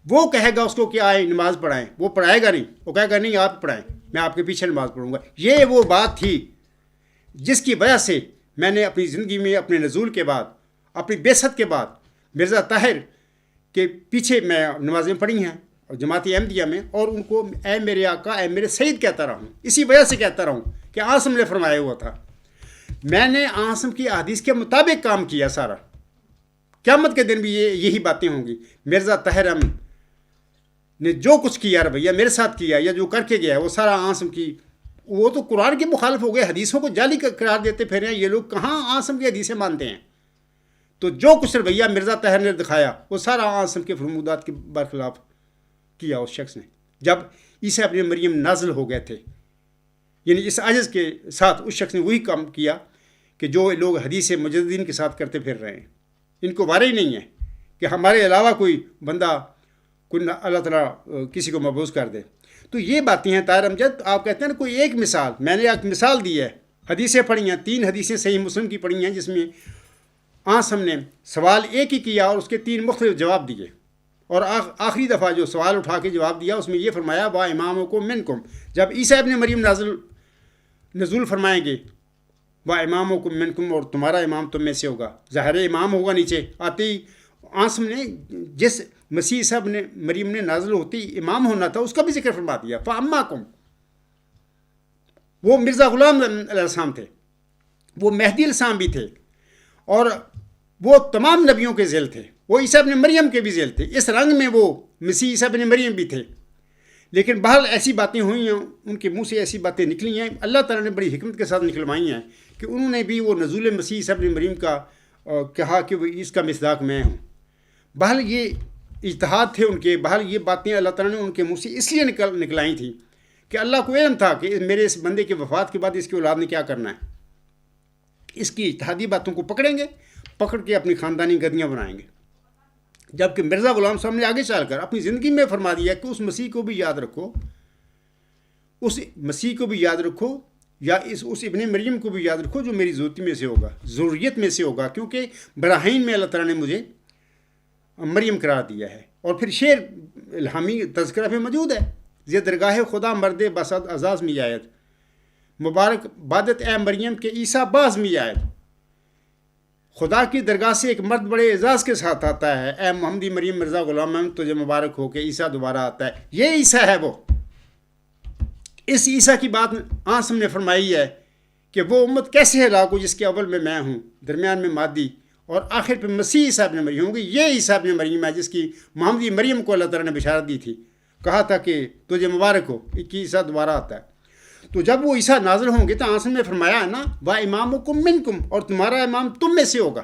وہ کہے گا اس کو کہ آئے نماز پڑھائیں، وہ پڑھائے گا نہیں، وہ کہے گا نہیں آپ پڑھائیں، میں آپ کے پیچھے نماز پڑھوں گا. یہ وہ بات تھی جس کی وجہ سے میں نے اپنی زندگی میں اپنے نزول کے بعد، اپنی بعثت کے بعد مرزا طاہر کے پیچھے میں نمازیں پڑھی ہیں اور جماعت احمدیہ میں، اور ان کو اے میرے آقا، اے میرے سید کہتا رہا ہوں. اسی وجہ سے کہتا رہا ہوں کہ عاصم نے فرمایا ہوا تھا. میں نے عاصم کی احادیث کے مطابق کام کیا سارا. قیامت کے دن بھی یہی باتیں ہوں گی. مرزا طاہر احمد نے جو کچھ کیا رویہ میرے ساتھ کیا یا جو کر کے گیا وہ سارا عاصم کی، وہ تو قرآن کے مخالف ہو گئے، حدیثوں کو جعلی قرار دیتے پھر ہیں. یہ لوگ کہاں عاصم کی حدیثیں مانتے ہیں؟ تو جو کچھ رویہ مرزا طاہر نے دکھایا وہ سارا عاصم کے فرمودات کے برخلاف کیا اس شخص نے. جب عیسیٰ ابن مریم نازل ہو گئے تھے، یعنی اس عجز کے ساتھ اس شخص نے وہی کام کیا کہ جو لوگ حدیث مجددین کے ساتھ کرتے پھر رہے ہیں. ان کو وارے ہی نہیں ہے کہ ہمارے علاوہ کوئی بندہ، کوئی اللہ تعالیٰ کسی کو مبعوث کر دے. تو یہ باتیں ہیں طاہر امجد. آپ کہتے ہیں نا کوئی ایک مثال، میں نے ایک مثال دی ہے. حدیثیں پڑھی ہیں، 3 حدیثیں صحیح مسلم کی پڑھی ہیں جس میں ہم نے سوال ایک ہی کیا اور اس کے 3 مختلف جواب دیے، اور آخری دفعہ جو سوال اٹھا کے جواب دیا اس میں یہ فرمایا وا امامکم منکم. جب عیسیٰ ابن مریم نزول فرمائیں گے وا امامکم منکم، اور تمہارا امام تم میں سے ہوگا، ظاہر امام ہوگا نیچے آتے ہی. عاصم نے جس مسیح عیسیٰ ابن مریم نے نازل ہوتی امام ہونا تھا اس کا بھی ذکر فرما دیا. فاماکم، وہ مرزا غلام علیہ السلام تھے، وہ مہدی علیہ السلام بھی تھے، اور وہ تمام نبیوں کے ذیل تھے، وہ عیسیٰ ابن مریم کے بھی ذیل تھے. اس رنگ میں وہ مسیح عیسیٰ ابن مریم بھی تھے. لیکن بہرحال ایسی باتیں ہوئی ہیں، ان کے منہ سے ایسی باتیں نکلی ہیں، اللہ تعالیٰ نے بڑی حکمت کے ساتھ نکلوائی ہیں کہ انہوں نے بھی وہ نزول مسیح عیسیٰ ابن مریم کا کہا کہ وہ اس کا مصداق میں ہوں. بہرحال یہ اجتہاد تھے ان کے. بہرحال یہ باتیں اللہ تعالیٰ نے ان کے منہ سے اس لیے نکلائی تھیں کہ اللہ کو علم تھا کہ میرے اس بندے کے وفات کے بعد اس کی اولاد نے کیا کرنا ہے. اس کی اجتہادی باتوں کو پکڑیں گے، پکڑ کے اپنی خاندانی گدیاں بنائیں گے. جبکہ مرزا غلام صاحب نے آگے چل کر اپنی زندگی میں فرما دیا کہ اس مسیح کو بھی یاد رکھو، اس مسیح کو بھی یاد رکھو، یا اس ابن مریم کو بھی یاد رکھو جو میری ذریت میں سے ہوگا، کیونکہ براہین میں اللہ تعالیٰ نے مجھے مریم قرار دیا ہے. اور پھر شعر الہامی تذکرہ میں موجود ہے، یہ درگاہ خدا مرد بسد اعزاز می آید، مبارک بادت اے مریم کے عیسیٰ باز می آید. خدا کی درگاہ سے ایک مرد بڑے اعزاز کے ساتھ آتا ہے، اے محمدی مریم مرزا غلام احمد تجھے مبارک ہو کہ عیسیٰ دوبارہ آتا ہے. یہ عیسیٰ ہے وہ. اس عیسیٰ کی بات عاصم نے فرمائی ہے کہ وہ امت کیسے ہلاک ہو جس کے اول میں ہوں، درمیان میں مادی، اور آخر پہ مسیح عیسیٰ ابن مریم ہوں گی. یہ عیسیٰ ابن مریم ہے جس کی محمدی مریم کو اللہ تعالیٰ نے بشارت دی تھی، کہا تھا کہ تجھے مبارک ہو کہ عیسیٰ دوبارہ آتا ہے. تو جب وہ عیسیٰ نازل ہوں گے تو عاصم نے فرمایا ہے نا وا امامکم منکم، اور تمہارا امام تم میں سے ہوگا.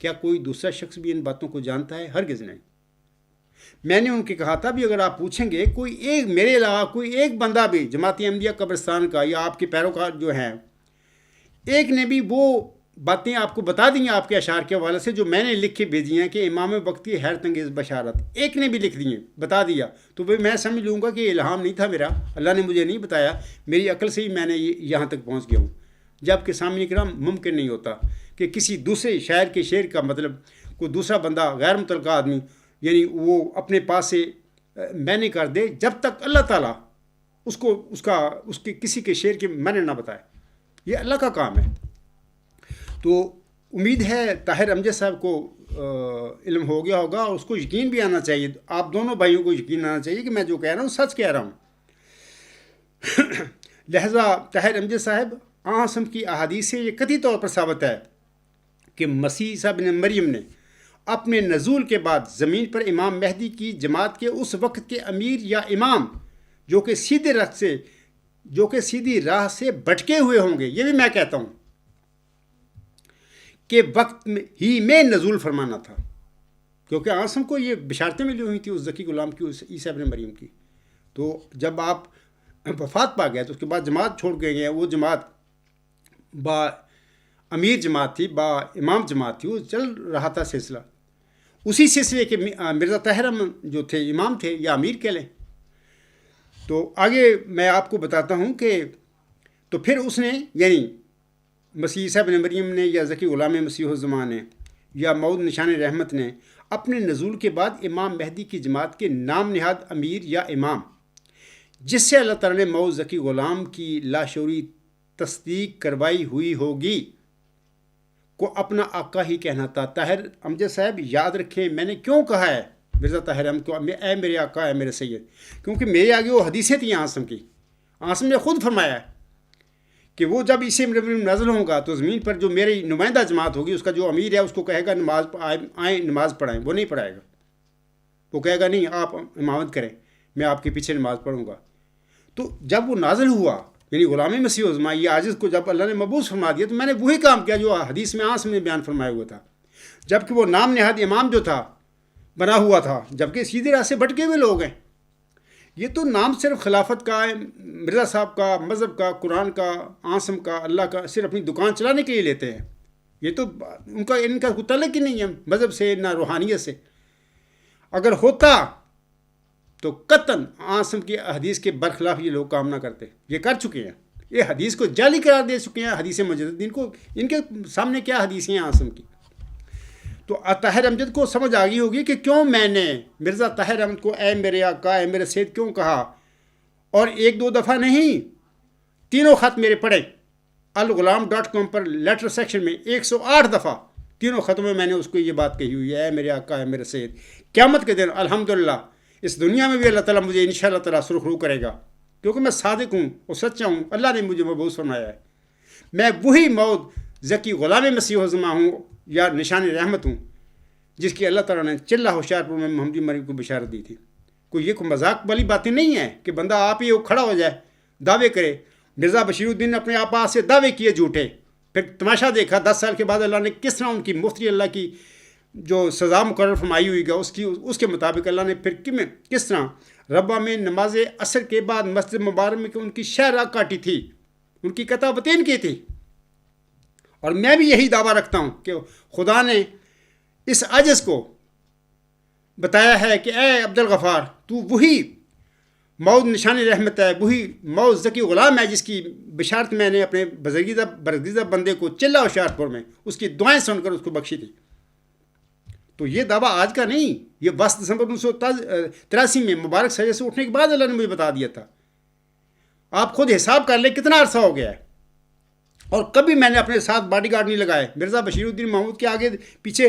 کیا کوئی دوسرا شخص بھی ان باتوں کو جانتا ہے؟ ہرگز نہیں۔ میں نے ان کے کہا تھا بھی اگر آپ پوچھیں گے کوئی ایک میرے علاوہ کوئی ایک بندہ بھی جماعت احمدیہ قبرستان کا یا آپ کے پیروکار جو ہیں ایک نے بھی وہ باتیں آپ کو بتا دی ہیں آپ کے اشعار کے حوالے سے جو میں نے لکھ کے بھیجی ہیں کہ امام وقت کی حیرت انگیز بشارت، ایک نے بھی لکھ دی ہیں بتا دیا تو میں سمجھ لوں گا کہ یہ الہام نہیں تھا میرا، اللہ نے مجھے نہیں بتایا، میری عقل سے ہی میں نے یہاں تک پہنچ گیا ہوں۔ جب کہ سامعین کرام ممکن نہیں ہوتا کہ کسی دوسرے شاعر کے شعر کا مطلب کوئی دوسرا بندہ غیر متعلقہ آدمی یعنی وہ اپنے پاس سے میں نے کر دے جب تک اللہ تعالیٰ اس کو اس کے کسی کے شعر کے میں نے نہ بتائے۔ یہ اللہ کا کام ہے۔ تو امید ہے طاہر امجد صاحب کو علم ہو گیا ہوگا اور اس کو یقین بھی آنا چاہیے، آپ دونوں بھائیوں کو یقین آنا چاہیے کہ میں جو کہہ رہا ہوں سچ کہہ رہا ہوں۔ لہذا طاہر امجد صاحب آسم کی احادیث سے یہ قطعی طور پر ثابت ہے کہ مسیح عیسیٰ بن مریم نے اپنے نزول کے بعد زمین پر امام مہدی کی جماعت کے اس وقت کے امیر یا امام جو کہ سیدھی راہ سے بھٹکے ہوئے ہوں گے، یہ بھی میں کہتا ہوں کہ وقت ہی میں نزول فرمانا تھا، کیونکہ آسم کو یہ بشارتیں ملی ہوئی تھی اس ذکی غلام کی، اس عیسیٰ ابن مریم کی۔ تو جب آپ وفات پا گئے تو اس کے بعد جماعت چھوڑ کے گئے، وہ جماعت با امیر جماعت تھی، با امام جماعت تھی، وہ چل رہا تھا سلسلہ، اسی سلسلے کے مرزا طاہر احمد جو تھے امام تھے یا امیر کہہ لیں۔ تو آگے میں آپ کو بتاتا ہوں کہ تو پھر اس نے یعنی مسیح عیسیٰ ابن مریم نے یا ذکی غلام مسیح الزمان نے یا موعود نشان رحمت نے اپنے نزول کے بعد امام مہدی کی جماعت کے نام نہاد امیر یا امام جس سے اللہ تعالیٰ نے موعود ذکی غلام کی لاشعوری تصدیق کروائی ہوئی ہوگی کو اپنا آقا ہی کہنا تھا۔ طاہر امجد صاحب یاد رکھیں میں نے کیوں کہا ہے مرزا طاہر احمد کو اے میرے آقا اے میرے سید، کیونکہ میرے آگے وہ حدیثیں تھیں آسم کی۔ آسم نے خود فرمایا ہے کہ وہ جب عیسیٰ ابن مریم نازل ہوگا تو زمین پر جو میری نمائندہ جماعت ہوگی اس کا جو امیر ہے اس کو کہے گا نماز آئیں نماز پڑھائیں، وہ نہیں پڑھائے گا، وہ کہے گا نہیں آپ امامت کریں میں آپ کے پیچھے نماز پڑھوں گا۔ تو جب وہ نازل ہوا یعنی غلام مسیح الزما یہ عاجز کو جب اللہ نے مبعوث فرما دیا تو میں نے وہی کام کیا جو حدیث میں آسم نے بیان فرمایا ہوا تھا، جبکہ وہ نام نہاد امام جو تھا بنا ہوا تھا، جبکہ سیدھے راہ سے بھٹکے ہوئے لوگ ہیں۔ یہ تو نام صرف خلافت کا مرزا صاحب کا مذہب کا قرآن کا آسم کا اللہ کا صرف اپنی دکان چلانے کے لیے لیتے ہیں، یہ تو ان کا کوئی تعلق ہی نہیں ہے مذہب سے نہ روحانیت سے۔ اگر ہوتا تو قطعاً آسم کی حدیث کے برخلاف یہ لوگ کام نہ کرتے، یہ کر چکے ہیں، یہ حدیث کو جعلی قرار دے چکے ہیں۔ حدیث مجدد ان کے سامنے کیا حدیثیں ہیں آسم کی؟ تو طاہر امجد کو سمجھ آ گئی ہوگی کہ کیوں میں نے مرزا طاہر احمد کو اے میرے آقا اے میرے سید کیوں کہا، اور ایک دو دفعہ نہیں تینوں خط میرے پڑھے الغلام.com پر لیٹر سیکشن میں 108 دفعہ تینوں خطوں میں میں نے اس کو یہ بات کہی ہوئی ہے اے میرے آقا اے میرے سید۔ قیامت کے دن الحمدللہ اس دنیا میں بھی اللہ تعالیٰ مجھے انشاءاللہ تعالیٰ سرخرو کرے گا، کیونکہ میں صادق ہوں اور سچا ہوں، اللہ نے مجھے مبعوث فرمایا ہے، میں وہی موعود ذکی غلام مسیح الزما ہوں یا نشان رحمت ہوں جس کی اللہ تعالیٰ نے چلہ ہوشیارپور میں محمدی مریم کو بشارت دی تھی۔ یہ کوئی مذاق والی باتیں نہیں ہیں کہ بندہ آپ ہی وہ کھڑا ہو جائے دعوے کرے۔ مرزا بشیر الدین نے اپنے آپا سے دعوے کیے جھوٹے، پھر تماشا دیکھا 10 سال کے بعد اللہ نے کس طرح ان کی مفتی اللہ کی جو سزا مقرر فرمائی ہوئی گا اس کے مطابق اللہ نے پھر کس طرح ربا میں نماز عصر کے بعد مسجد مبارک میں ان کی شہرہ کاٹی تھی، ان کی قطع بتین کی تھی۔ اور میں بھی یہی دعویٰ رکھتا ہوں کہ خدا نے اس عجز کو بتایا ہے کہ اے عبدالغفار تو وہی موعود نشان رحمت ہے، وہی موعود ذکی غلام ہے جس کی بشارت میں نے اپنے برگزیدہ بندے کو چلہ ہوشیارپور میں اس کی دعائیں سن کر اس کو بخشی تھی۔ تو یہ دعویٰ آج کا نہیں، یہ 22 دسمبر 1983 میں مبارک سجدے سے اٹھنے کے بعد اللہ نے مجھے بتا دیا تھا۔ آپ خود حساب کر لیں کتنا عرصہ ہو گیا ہے، اور کبھی میں نے اپنے ساتھ باڈی گارڈ نہیں لگائے۔ مرزا بشیر الدین محمود کے آگے پیچھے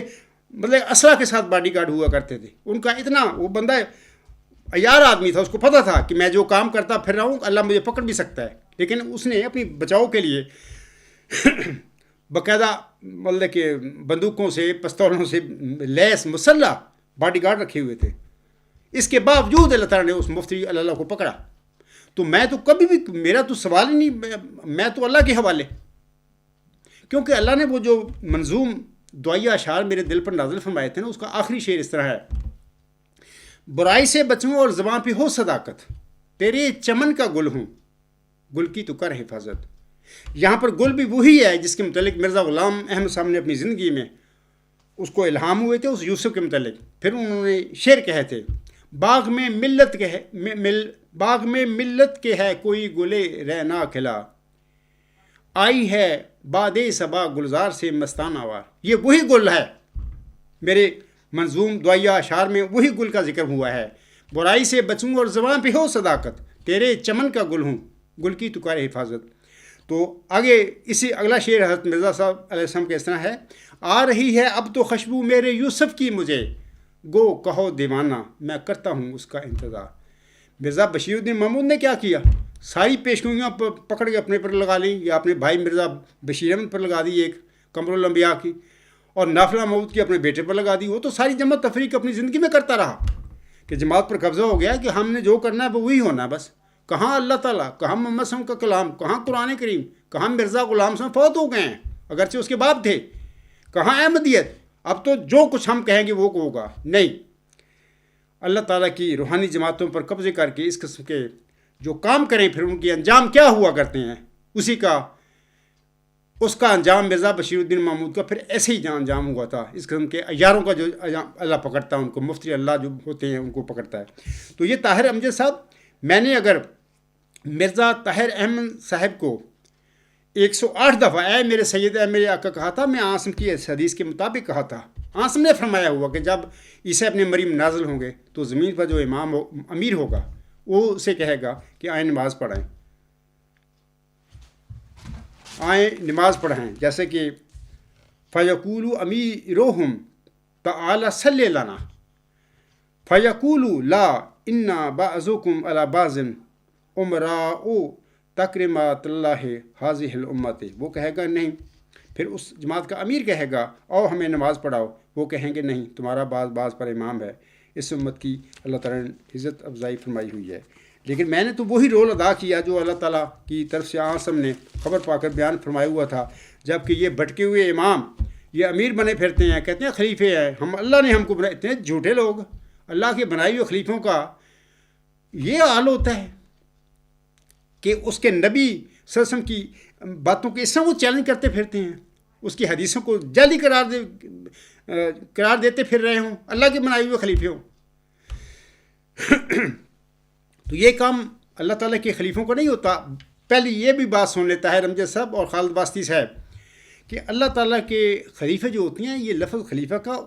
مطلب اسلحہ کے ساتھ باڈی گارڈ ہوا کرتے تھے، ان کا اتنا وہ بندہ عیار آدمی تھا، اس کو پتہ تھا کہ میں جو کام کرتا پھر رہا ہوں اللہ مجھے پکڑ بھی سکتا ہے، لیکن اس نے اپنی بچاؤ کے لیے باقاعدہ مطلب کہ بندوقوں سے پستولوں سے لیس مسلح باڈی گارڈ رکھے ہوئے تھے۔ اس کے باوجود اللہ تعالیٰ نے اس مفتی اللہ کو پکڑا۔ تو میں تو کبھی بھی میرا تو سوال ہی نہیں، میں تو اللہ کے حوالے، کیونکہ اللہ نے وہ جو منظوم دعائیہ اشعار میرے دل پر نازل فرمائے تھے نا، اس کا آخری شعر اس طرح ہے: برائی سے بچوں اور زبان پہ ہو صداقت، تیرے چمن کا گل ہوں، گل کی تو کر حفاظت۔ یہاں پر گل بھی وہی ہے جس کے متعلق مرزا غلام احمد صاحب نے اپنی زندگی میں اس کو الہام ہوئے تھے، اس یوسف کے متعلق۔ پھر انہوں نے شعر کہے تھے: باغ میں ملت کے ہے کوئی گلے رعنا کھلا، آئی ہے باد صبا گلزار سے مستانہ وار۔ یہ وہی گل ہے، میرے منظوم دعائیہ اشعار میں وہی گل کا ذکر ہوا ہے: برائی سے بچوں اور زبان پہ ہو صداقت، تیرے چمن کا گل ہوں، گل کی تو کر حفاظت۔ تو آگے اسی اگلا شعر حضرت مرزا صاحب علیہ السلام کے اس طرح ہے: آ رہی ہے اب تو خوشبو میرے یوسف کی مجھے، گو کہو دیوانہ میں کرتا ہوں اس کا انتظار۔ مرزا بشیر الدین محمود نے کیا کیا؟ ساری پیشگوئیاں پکڑ کے اپنے پر لگا لیں، یا اپنے بھائی مرزا بشیر احمد پر لگا دی، ایک قمر الانبیاء کی، اور نافلہ محمود کی اپنے بیٹے پر لگا دی۔ وہ تو ساری جمع تفریق اپنی زندگی میں کرتا رہا کہ جماعت پر قبضہ ہو گیا کہ ہم نے جو کرنا ہے وہ وہی ہونا ہے بس۔ کہاں اللہ تعالیٰ، کہاں محمد صلی اللہ علیہ وسلم کا کلام، کہاں قرآن کریم، کہاں مرزا غلام صاحب فوت ہو گئے ہیں اگرچہ اس کے باپ تھے، کہاں احمدیت؟ اب تو جو کچھ ہم کہیں گے وہ ہوگا نہیں۔ اللہ تعالیٰ کی روحانی جماعتوں پر قبضے کر کے اس قسم کے جو کام کریں، پھر ان کے انجام کیا ہوا کرتے ہیں، اس کا انجام مرزا بشیر الدین محمود کا پھر ایسے ہی انجام ہوا تھا۔ اس قسم کے عیاروں کا جو اللہ پکڑتا ہے ان کو، مفتی اللہ جو ہوتے ہیں ان کو پکڑتا ہے۔ تو یہ طاہر امجد صاحب، میں نے اگر مرزا طاہر احمد صاحب کو 108 دفعہ اے میرے سید، اے میرے آقا کہا تھا، میں عاصم کی اس حدیث کے مطابق کہا تھا۔ عاصم نے فرمایا ہوا کہ جب عیسیٰ ابن مریم نازل ہوں گے تو زمین پر جو امیر ہوگا وہ اسے کہے گا کہ آئیں نماز پڑھیں، آئیں نماز پڑھیں، جیسے کہ فَيَقُولُ أَمِيرُهُمْ تَعَالَى صَلِّ لَنَا فَيَقُولُ لَا إِنَّا بَعْضُكُمْ عَلَى بَعْضٍ أُمَرَاءُ تَكْرِمَاتِ اللَّهِ هَذِهِ الْأُمَّةِ۔ وہ کہے گا نہیں۔ پھر اس جماعت کا امیر کہے گا او ہمیں نماز پڑھاؤ، وہ کہیں گے نہیں، تمہارا بعض پر امام ہے۔ اس امت کی اللہ تعالیٰ نے عزت افزائی فرمائی ہوئی ہے۔ لیکن میں نے تو وہی رول ادا کیا جو اللہ تعالیٰ کی طرف سے عاصم نے خبر پا کر بیان فرمایا ہوا تھا، جبکہ یہ بھٹکے ہوئے امام، یہ امیر بنے پھرتے ہیں، کہتے ہیں خلیفے ہیں، اللہ نے ہم کو بنائے۔ اتنے جھوٹے لوگ، اللہ کے بنائے ہوئے خلیفوں کا یہ حال ہوتا ہے کہ اس کے نبی صلی اللہ علیہ وسلم کی باتوں کے اس طرح وہ چیلنج کرتے پھرتے ہیں، اس کی حدیثوں کو جعلی قرار دیتے پھر رہے ہوں، اللہ کے بنائے ہوئے خلیفے ہوں۔ تو یہ کام اللہ تعالیٰ کے خلیفوں کو نہیں ہوتا۔ پہلے یہ بھی بات سن لیتا ہے رمجد صاحب اور خالد واسطی صاحب کہ اللہ تعالیٰ کے خلیفے جو ہوتی ہیں، یہ لفظ خلیفہ کا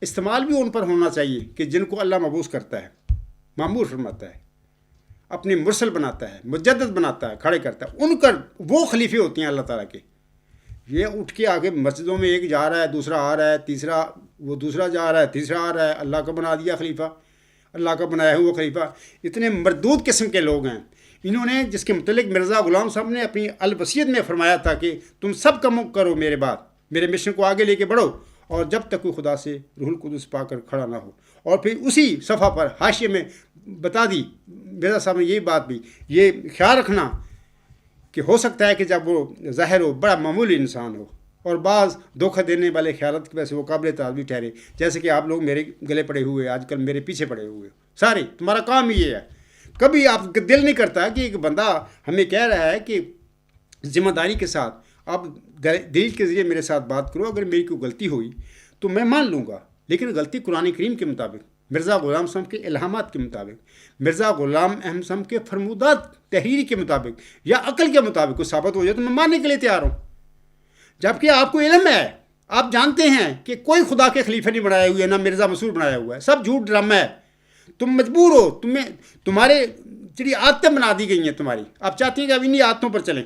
استعمال بھی ان پر ہونا چاہیے کہ جن کو اللہ مبعوث کرتا ہے، معمور فرماتا ہے، اپنے مرسل بناتا ہے، مجدد بناتا ہے، کھڑے کرتا ہے، ان کا وہ خلیفے ہوتے ہیں اللہ تعالیٰ کے۔ یہ اٹھ کے آگے مسجدوں میں ایک جا رہا ہے، دوسرا آ رہا ہے، تیسرا وہ دوسرا جا رہا ہے، تیسرا آ رہا ہے، اللہ کا بنا دیا خلیفہ، اللہ کا بنایا ہوا خلیفہ۔ اتنے مردود قسم کے لوگ ہیں۔ انہوں نے جس کے متعلق مرزا غلام صاحب نے اپنی الوصیت میں فرمایا تھا کہ تم سب کم کرو میرے بعد، میرے مشن کو آگے لے کے بڑھو، اور جب تک کوئی خدا سے روح القدس پا کر کھڑا نہ ہو۔ اور پھر اسی صفحہ پر حاشیے میں بتا دی مرزا صاحب نے یہ بات بھی، یہ خیال رکھنا کہ ہو سکتا ہے کہ جب وہ ظاہر ہو بڑا معمولی انسان ہو، اور بعض دھوکہ دینے والے خیالات کی وجہ سے وہ قابل تعریف ٹھہرے، جیسے کہ آپ لوگ میرے گلے پڑے ہوئے، آج کل میرے پیچھے پڑے ہوئے سارے، تمہارا کام یہ ہے۔ کبھی آپ کا دل نہیں کرتا کہ ایک بندہ ہمیں کہہ رہا ہے کہ ذمہ داری کے ساتھ آپ دلیل کے ذریعے میرے ساتھ بات کرو، اگر میری کوئی غلطی ہوئی تو میں مان لوں گا، لیکن غلطی قرآن کریم کے مطابق، مرزا غلام صاحب کے الہامات کے مطابق، مرزا غلام احمد صاحب کے فرمودات تحریری کے مطابق یا عقل کے مطابق کوئی ثابت ہو جائے تو میں ماننے کے لیے تیار ہوں۔ جبکہ آپ کو علم ہے، آپ جانتے ہیں کہ کوئی خدا کے خلیفہ نہیں بنایا ہوا ہے، نہ مرزا مسعود بنایا ہوا ہے، سب جھوٹ ڈرامہ ہے۔ تم مجبور ہو، تمہارے چڑی عادتیں بنا دی گئی ہیں تمہاری، آپ چاہتے ہیں کہ اب انہی عادتوں پر چلیں،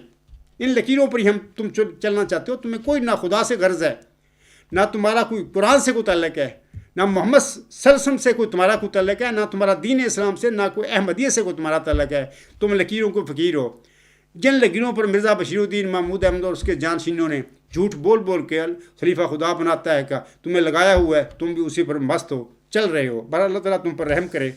ان لکیروں پر ہی تم چلنا چاہتے ہو۔ تمہیں کوئی نہ خدا سے غرض ہے، نہ تمہارا کوئی قرآن سے کوئی تعلق ہے، نہ محمد صلی اللہ علیہ وسلم سے کوئی تمہارا کوئی تعلق ہے، نہ تمہارا دین اسلام سے، نہ کوئی احمدیت سے کوئی تمہارا تعلق ہے۔ تم لکیروں کو فقیر ہو، جن لکیروں پر مرزا بشیر الدین محمود احمد اور اس کے جانشینوں نے جھوٹ بول بول کے خلیفہ خدا بناتا ہے، کہ تمہیں لگایا ہوا ہے، تم بھی اسی پر مست ہو، چل رہے ہو۔ بہرحال اللہ تعالیٰ تم پر رحم کرے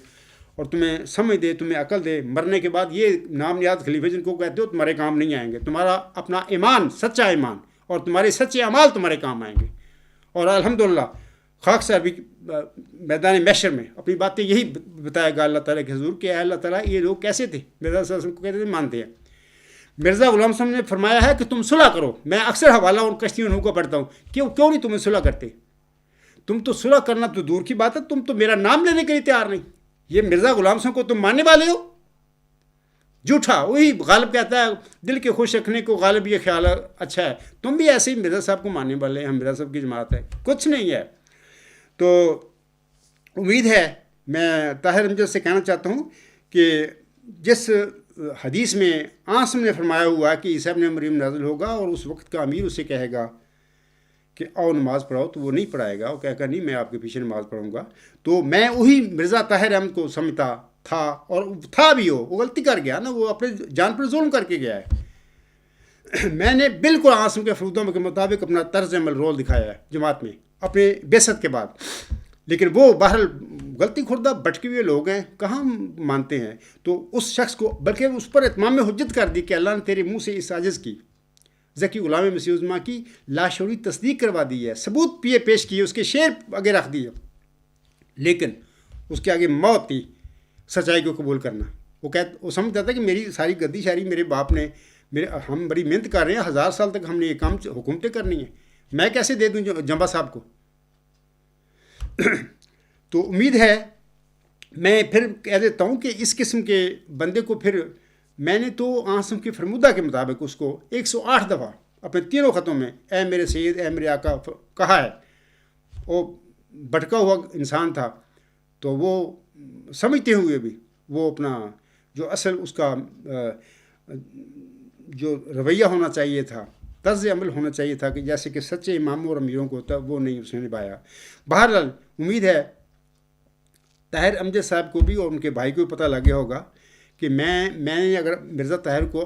اور تمہیں سمجھ دے، تمہیں عقل دے۔ مرنے کے بعد یہ نام نیاد خلیفے جن کو کہتے ہو تمہارے کام نہیں آئیں گے، تمہارا اپنا ایمان، سچا ایمان اور تمہارے سچے اعمال تمہارے کام آئیں گے۔ اور الحمدللہ خاک صاحب بھی میدان محشر میں اپنی باتیں یہی بتایا گا اللہ تعالیٰ کے حضور کہ اے اللہ تعالیٰ یہ لوگ کیسے تھے، مرزا صلی اللہ علیہ وسلم کو کہتے تھے مانتے ہیں۔ مرزا غلام صاحب نے فرمایا ہے کہ تم صلح کرو۔ میں اکثر حوالہ ان کشتیوں نوح کا پڑھتا ہوں، کیوں نہیں تمہیں صلح کرتے؟ تم تو صلح کرنا تو دور کی بات ہے، تم تو میرا نام لینے کے لیے تیار نہیں۔ یہ مرزا غلام صاحب کو تم ماننے والے ہو؟ جھوٹا، وہی غالب کہتا ہے دل کے خوش رکھنے کو غالب یہ خیال اچھا ہے، تم بھی ایسے ہی مرزا صاحب کو ماننے والے ہیں، ہم مرزا صاحب کی جماعت ہے، کچھ نہیں ہے۔ تو امید ہے، میں طاہر امجد سے کہنا چاہتا ہوں کہ جس حدیث میں آسم نے فرمایا ہوا کہ عیسیٰ ابن مریم نازل ہوگا اور اس وقت کا امیر اسے کہے گا کہ آؤ نماز پڑھاؤ، تو وہ نہیں پڑھائے گا، وہ کہے گا نہیں میں آپ کے پیچھے نماز پڑھوں گا، تو میں وہی مرزا طاہر احمد کو سمجھتا تھا، اور تھا بھی، وہ غلطی کر گیا نا، وہ اپنے جان پر ظلم کر کے گیا ہے۔ میں نے بالکل آسم کے فروغوں کے مطابق اپنا طرز عمل رول دکھایا ہے جماعت میں اپنے بعثت کے بعد، لیکن وہ بہرحال غلطی خوردہ بھٹکے ہوئے لوگ ہیں، کہاں مانتے ہیں۔ تو اس شخص کو بلکہ اس پر اتمام حجت کر دی کہ اللہ نے تیرے منہ سے اس عاجز کی ذکی غلام مسیح عظمیٰ کی لاشعوری تصدیق کروا دی ہے، ثبوت پیش کیے، اس کے شعر آگے رکھ دیے، لیکن اس کے آگے موت تھی سچائی کو قبول کرنا۔ وہ سمجھتا تھا کہ میری ساری گدی شاری میرے باپ نے، ہم بڑی محنت کر رہے ہیں، 1000 سال تک ہم نے یہ کام حکومتیں کرنی ہیں، میں کیسے دے دوں جمبا صاحب کو؟ تو امید ہے، میں پھر کہہ دیتا ہوں کہ اس قسم کے بندے کو پھر میں نے تو آسم کی فرمودہ کے مطابق اس کو 108 دفعہ اپنے تینوں خطوں میں اے میرے سید، اے میرے آقا کہا ہے۔ وہ بھٹکا ہوا انسان تھا، تو وہ سمجھتے ہوئے بھی وہ اپنا جو اصل اس کا جو رویہ ہونا چاہیے تھا، طرز عمل ہونا چاہیے تھا کہ جیسے کہ سچے اماموں اور امیروں کو ہوتا، وہ نہیں اس نے نبھایا۔ بہرحال امید ہے طاہر امجد صاحب کو بھی اور ان کے بھائی کو بھی پتہ لگ گیا ہوگا کہ میں نے اگر مرزا طاہر کو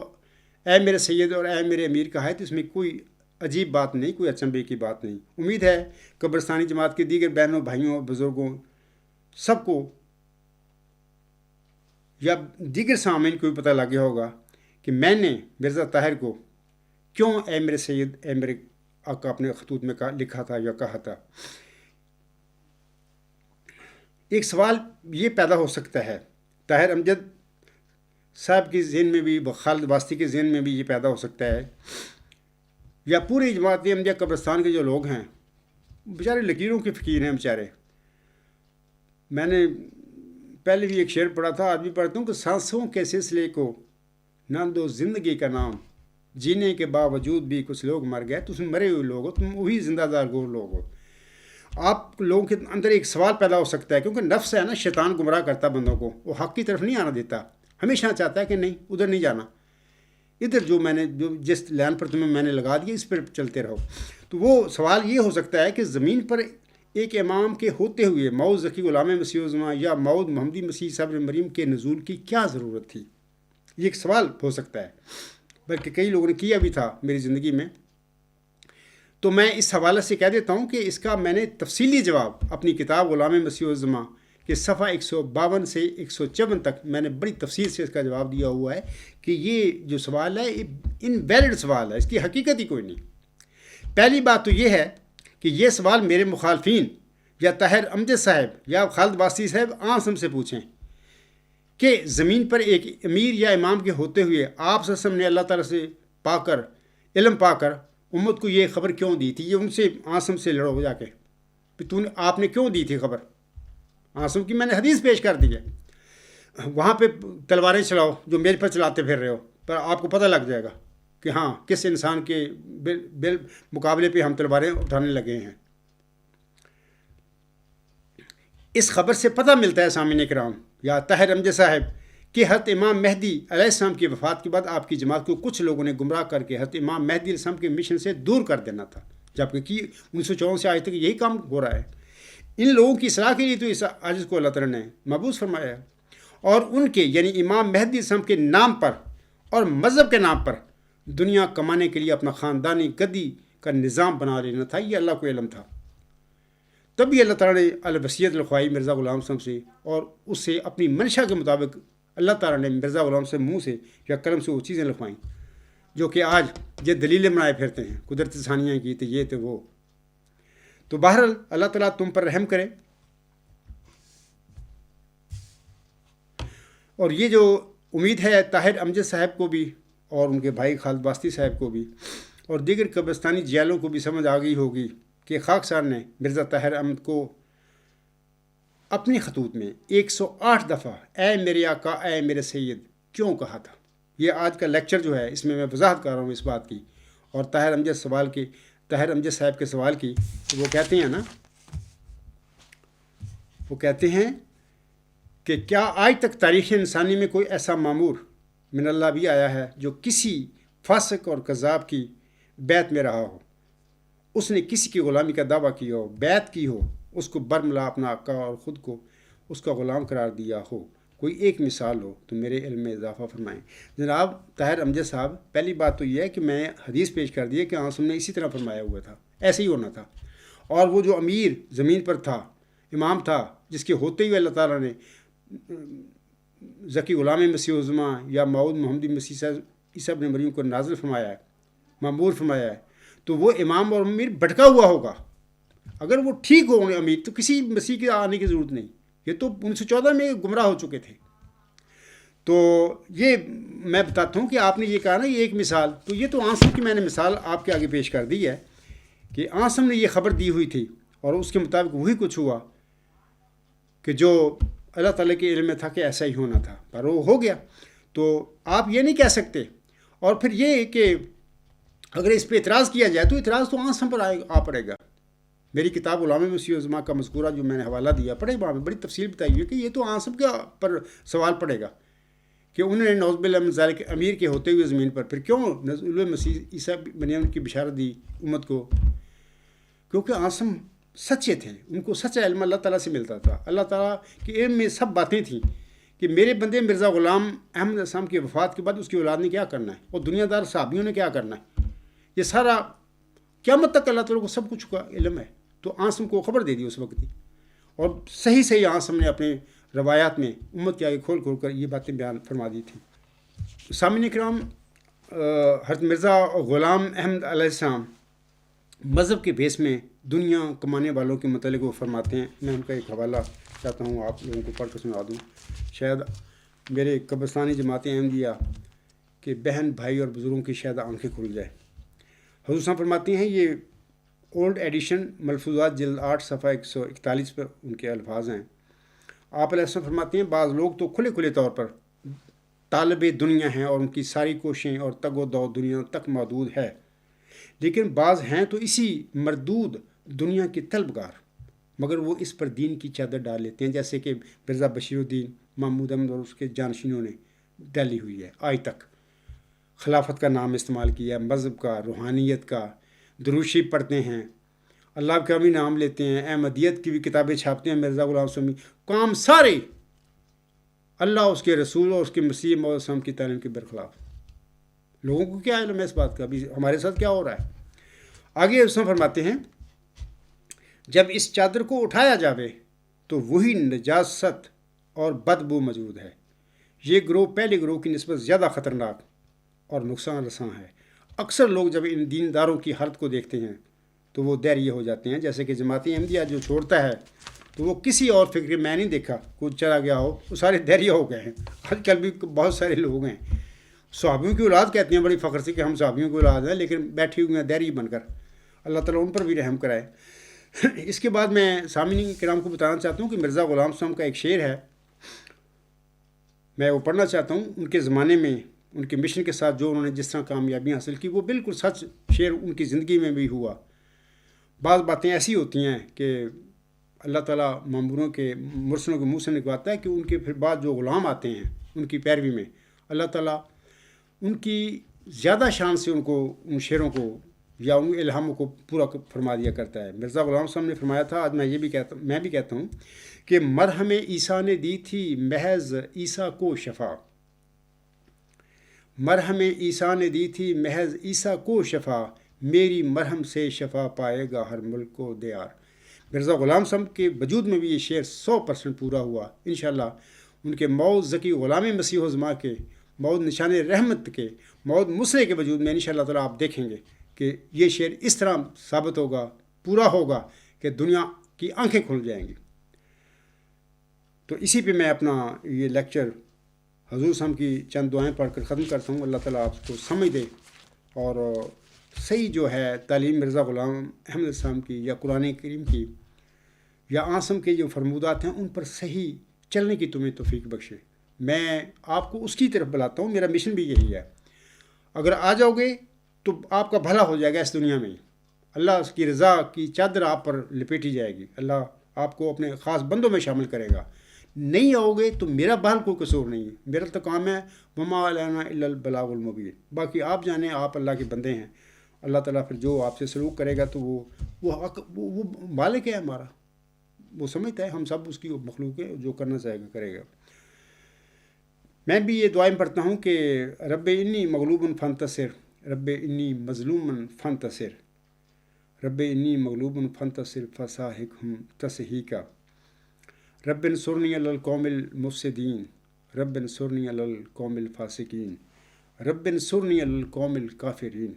اے میرے سید اور اے میرے امیر کہا ہے تو اس میں کوئی عجیب بات نہیں، کوئی اچنبے کی بات نہیں۔ امید ہے قبرستانی جماعت کے دیگر بہنوں، بھائیوں اور بزرگوں سب کو یا دیگر سامعین کو بھی پتہ لگ گیا ہوگا کہ میں نے مرزا طاہر کو کیوں اے میرے سید، اے میرے آقا اپنے خطوط میں لکھا تھا یا کہا تھا۔ ایک سوال یہ پیدا ہو سکتا ہے طاہر امجد صاحب کے ذہن میں بھی، خالد واسطی کے ذہن میں بھی یہ پیدا ہو سکتا ہے، یا پوری جماعت احمدیہ قبرستان کے جو لوگ ہیں بیچارے لکیروں کے فقیر ہیں بیچارے۔ میں نے پہلے بھی ایک شعر پڑھا تھا، آج بھی پڑھتا ہوں کہ سانسوں کے سلسلے کو نہ دو زندگی کا نام، جینے کے باوجود بھی کچھ لوگ مر گئے، تو تم مرے ہوئے لوگ ہو، تم وہی زندہ دار گور لوگ ہو۔ آپ لوگوں کے اندر ایک سوال پیدا ہو سکتا ہے، کیونکہ نفس ہے نا، شیطان گمراہ کرتا بندوں کو، وہ حق کی طرف نہیں آنا دیتا، ہمیشہ چاہتا ہے کہ نہیں ادھر نہیں جانا، ادھر جو جس لائن پر تمہیں میں نے لگا دیا اس پر چلتے رہو۔ تو وہ سوال یہ ہو سکتا ہے کہ زمین پر ایک امام کے ہوتے ہوئے موعود ذکی غلام مسیح عظمیٰ یا موعود محمدی مسیح صاحب مریم کے نزول کی کیا ضرورت تھی؟ یہ ایک سوال ہو سکتا ہے، بلکہ کئی لوگوں نے کیا بھی تھا میری زندگی میں۔ تو میں اس حوالے سے کہہ دیتا ہوں کہ اس کا میں نے تفصیلی جواب اپنی کتاب غلام مسیح عظمیٰ کے صفحہ 152 سے 154 تک میں نے بڑی تفصیل سے اس کا جواب دیا ہوا ہے کہ یہ جو سوال ہے انویلڈ سوال ہے، اس کی حقیقت ہی کوئی نہیں۔ پہلی بات تو یہ ہے کہ یہ سوال میرے مخالفین یا طاہر امجد صاحب یا خالد واسطی صاحب آسم سے پوچھیں کہ زمین پر ایک امیر یا امام کے ہوتے ہوئے آپ صلی اللہ علیہ وسلم نے اللہ تعالیٰ سے پا کر علم پا کر امت کو یہ خبر کیوں دی تھی؟ یہ ان سے آسم سے لڑو جا کے کہ آپ نے کیوں دی تھی خبر؟ آسم کی میں نے حدیث پیش کر دی ہے، وہاں پہ تلواریں چلاؤ جو میرے پر چلاتے پھر رہے ہو، پر آپ کو پتہ لگ جائے گا کہ ہاں کس انسان کے بل مقابلے پہ ہم تلواریں اٹھانے لگے ہیں۔ اس خبر سے پتہ ملتا ہے سامعین کرام یا طاہر امجد صاحب کہ حضرت امام مہدی علیہ السلام کی وفات کے بعد آپ کی جماعت کو کچھ لوگوں نے گمراہ کر کے حضرت امام مہدی علیہ السلام کے مشن سے دور کر دینا تھا، جبکہ 1954 سے آج تک یہی کام ہو رہا ہے۔ ان لوگوں کی اصلاح کے لیے تو اس عاجز کو اللہ تعالیٰ نے مبعوث فرمایا ہے، اور ان کے یعنی امام مہدی علیہ السلام کے نام پر اور مذہب کے نام پر دنیا کمانے کے لیے اپنا خاندانی گدی کا نظام بنا لینا تھا، یہ اللہ کو علم تھا۔ تبھی اللہ تعالیٰ نے الوصیت لکھوائی مرزا غلام صاحب سے، اور اس سے اپنی منشا کے مطابق اللہ تعالیٰ نے مرزا غلام صاحب منہ سے یا قلم سے وہ چیزیں لکھوائیں جو کہ آج یہ دلیلیں بنائے پھرتے ہیں، قدرت ثانیہ کی تو یہ تو وہ۔ تو بہرحال اللہ تعالیٰ تم پر رحم کرے. اور یہ جو امید ہے طاہر امجد صاحب کو بھی اور ان کے بھائی خالد واسطی صاحب کو بھی اور دیگر قبرستانی جیلوں کو بھی سمجھ آ گئی ہوگی کہ خاکسار نے مرزا طاہر احمد کو اپنے خطوط میں 108 دفعہ اے میرے آقا اے میرے سید کیوں کہا تھا. یہ آج کا لیکچر جو ہے اس میں وضاحت کر رہا ہوں اس بات کی. اور طاہر امجد صاحب کے سوال کی وہ کہتے ہیں کہ کیا آج تک تاریخ انسانی میں کوئی ایسا مامور من اللہ بھی آیا ہے جو کسی فاسق اور کذاب کی بیعت میں رہا ہو, اس نے کسی کی غلامی کا دعویٰ کیا ہو, بیعت کی ہو, اس کو برملا اپنا آقا اور خود کو اس کا غلام قرار دیا ہو, کوئی ایک مثال ہو تو میرے علم میں اضافہ فرمائیں. جناب طاہر امجد صاحب, پہلی بات تو یہ ہے کہ میں حدیث پیش کر دی ہے کہ آنسم نے اسی طرح فرمایا ہوا تھا, ایسے ہی ہونا تھا. اور وہ جو امیر زمین پر تھا, امام تھا, جس کے ہوتے ہوئے اللہ تعالیٰ نے ذکی غلام مسیح عظما یا موعود محمدی مسیح عیسیٰ ابن مریم کو نازل فرمایا ہے, معمور فرمایا ہے, تو وہ امام اور امیر بھٹکا ہوا ہوگا. اگر وہ ٹھیک ہو امیر تو کسی مسیح کے آنے کی ضرورت نہیں. یہ تو 1914 میں گمراہ ہو چکے تھے. تو یہ میں بتاتا ہوں کہ آپ نے یہ کہا نا یہ ایک مثال, تو یہ تو آنسم کی میں نے مثال آپ کے آگے پیش کر دی ہے کہ آنسم نے یہ خبر دی ہوئی تھی اور اس کے مطابق وہی کچھ ہوا کہ جو اللہ تعالیٰ کے علم میں تھا کہ ایسا ہی ہونا تھا, پر وہ ہو گیا. تو آپ یہ نہیں کہہ سکتے. اور پھر یہ کہ اگر اس پہ اعتراض کیا جائے تو اعتراض تو آنسم پر آ پڑے گا. میری کتاب غلام مسیح عظما کا مذکورہ جو میں نے حوالہ دیا پڑھے, وہاں پہ بڑی تفصیل بتائی ہوئی کہ یہ تو آنسم کے پر سوال پڑے گا کہ انہوں نے نعوذ باللہ من ذالک امیر کے ہوتے ہوئے زمین پر پھر کیوں نزول مسیح عیسیٰ بن مریم کی بشارت دی امت کو, کیونکہ آنسم سچے تھے, ان کو سچا علم اللہ تعالیٰ سے ملتا تھا. اللہ تعالیٰ کے علم میں سب باتیں تھیں کہ میرے بندے مرزا غلام احمد اسلام کی وفات کے بعد اس کی اولاد نے کیا کرنا ہے اور دنیا دار صحابیوں نے کیا کرنا ہے. یہ سارا قیامت تک اللہ تعالیٰ کو سب کچھ کا علم ہے. تو آنسم کو خبر دے دی اس وقت ہی, اور صحیح آنسم نے اپنے روایات میں امت کے آگے کھول کر یہ باتیں بیان فرما دی تھیں. سامعین کرام, حضرت مرزا غلام احمد علیہ السلام مذہب کے بیس میں دنیا کمانے والوں کے متعلق وہ فرماتے ہیں. میں ان کا ایک حوالہ چاہتا ہوں آپ لوگوں کو پڑھ کر سنا دوں, شاید میرے قبرستانی جماعت احمدیہ کہ بہن بھائی اور بزرگوں کی شاید آنکھیں کھل جائے. حضور صاحب فرماتے ہیں, یہ اولڈ ایڈیشن ملفوظات جلد 8 صفحہ 141 پر ان کے الفاظ ہیں. آپ علیہ السلام فرماتے ہیں بعض لوگ تو کھلے طور پر طالب دنیا ہیں اور ان کی ساری کوششیں اور تگ و دو دنیا تک محدود ہے, لیکن بعض ہیں تو اسی مردود دنیا کے طلبگار, مگر وہ اس پر دین کی چادر ڈال لیتے ہیں, جیسے کہ مرزا بشیر الدین محمود احمد اور اس کے جانشینوں نے ڈالی ہوئی ہے. آج تک خلافت کا نام استعمال کیا ہے, مذہب کا, روحانیت کا, دروشی پڑھتے ہیں, اللہ کا بھی نام لیتے ہیں, احمدیت کی بھی کتابیں چھاپتے ہیں. مرزا غلام سمی کام سارے اللہ, اس کے رسول اور اس کے مسیح موعود السلام کی تعلیم کے برخلاف. لوگوں کو کیا علم ہے اس بات کا, ابھی ہمارے ساتھ کیا ہو رہا ہے. آگے اس میں فرماتے ہیں جب اس چادر کو اٹھایا جاوے تو وہی نجاست اور بدبو موجود ہے. یہ گروہ پہلے گروہ کی نسبت زیادہ خطرناک اور نقصان رساں ہے. اکثر لوگ جب ان دینداروں کی حالت کو دیکھتے ہیں تو وہ دہریہ ہو جاتے ہیں, جیسے کہ جماعت احمدیہ جو چھوڑتا ہے تو وہ کسی اور فکر میں نہیں دیکھا کچھ چلا گیا ہو, وہ سارے دہریہ ہو گئے ہیں. آج کل بھی بہت سارے لوگ ہیں صحابیوں کی اولاد کہتے ہیں بڑی فخر سے کہ ہم صحابیوں کی اولاد ہیں, لیکن بیٹھی ہوئی ہیں دہری بن کر. اللہ تعالیٰ ان پر بھی رحم کرائے. اس کے بعد میں سامعین کرام کو بتانا چاہتا ہوں کہ مرزا غلام صاحب کا ایک شعر ہے, میں وہ پڑھنا چاہتا ہوں. ان کے زمانے میں ان کے مشن کے ساتھ جو انہوں نے جس طرح کامیابیاں حاصل کی وہ بالکل سچ شعر ان کی زندگی میں بھی ہوا. بعض باتیں ایسی ہوتی ہیں کہ اللہ تعالیٰ ماموروں کے مرسلوں کے منہ سے نکلواتا ہے کہ ان کے پھر بعد جو غلام آتے ہیں ان کی پیروی میں اللہ تعالیٰ ان کی زیادہ شان سے ان کو ان شعروں کو یا ان الہاموں کو پورا فرما دیا کرتا ہے. مرزا غلام صاحب نے فرمایا تھا, آج میں بھی کہتا ہوں کہ مرہم عیسیٰ نے دی تھی محض عیسیٰ کو شفا, مرہم عیسیٰ نے دی تھی محض عیسیٰ کو شفا, میری مرہم سے شفا پائے گا ہر ملک و دیار. مرزا غلام صاحب کے وجود میں بھی یہ شعر 100% پورا ہوا. انشاءاللہ ان کے موعود ذکی غلام مسیح عظما کے, موعود نشان رحمت کے, موعود مسلح کے وجود میں انشاءاللہ تعالیٰ آپ دیکھیں گے کہ یہ شعر اس طرح ثابت ہوگا, پورا ہوگا کہ دنیا کی آنکھیں کھل جائیں گی۔ تو اسی پہ میں اپنا یہ لیکچر حضور صاحب کی چند دعائیں پڑھ کر ختم کرتا ہوں۔ اللہ تعالیٰ آپ کو سمجھ دے اور صحیح جو ہے تعلیم مرزا غلام احمد السلام کی یا قرآن کریم کی یا آسم کے جو فرمودات ہیں ان پر صحیح چلنے کی تمہیں توفیق بخشے۔ میں آپ کو اس کی طرف بلاتا ہوں، میرا مشن بھی یہی ہے۔ اگر آ جاؤ گے تو آپ کا بھلا ہو جائے گا اس دنیا میں، اللہ کی رضا کی چادر آپ پر لپیٹی جائے گی، اللہ آپ کو اپنے خاص بندوں میں شامل کرے گا۔ نہیں آؤ گے تو میرا بہل کوئی قصور نہیں ہے، میرا تو کام ہے وما علینا الا البلاغ المبین۔ باقی آپ جانیں، آپ اللہ کے بندے ہیں، اللہ تعالیٰ پھر جو آپ سے سلوک کرے گا تو وہ مالک ہے ہمارا، وہ سمجھتا ہے، ہم سب اس کی مخلوق ہے، جو کرنا چاہے گا کرے گا۔ میں بھی یہ دعائیں پڑھتا ہوں کہ رب انی مغلوب فانتصر، رب انی مظلوم فانتصر، رب انی مغلوب فانتصر فساحقہم تسحیقا، رب انصرنی علی القوم المفسدین، رب انصرنی علی القوم الفاسقین، رب انصرنی علی القوم الکافرین،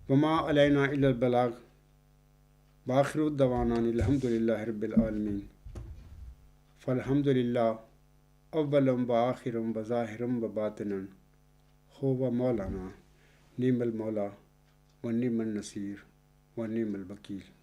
وما علینا الا البلاغ، وآخر دعوانا الحمد للہ رب العالمین۔ فالحمد للہ اولم و آخرم و ظاہرم و باطنن، هو مولانا نعم المولا و نعم النصیر و نعم الوکیل۔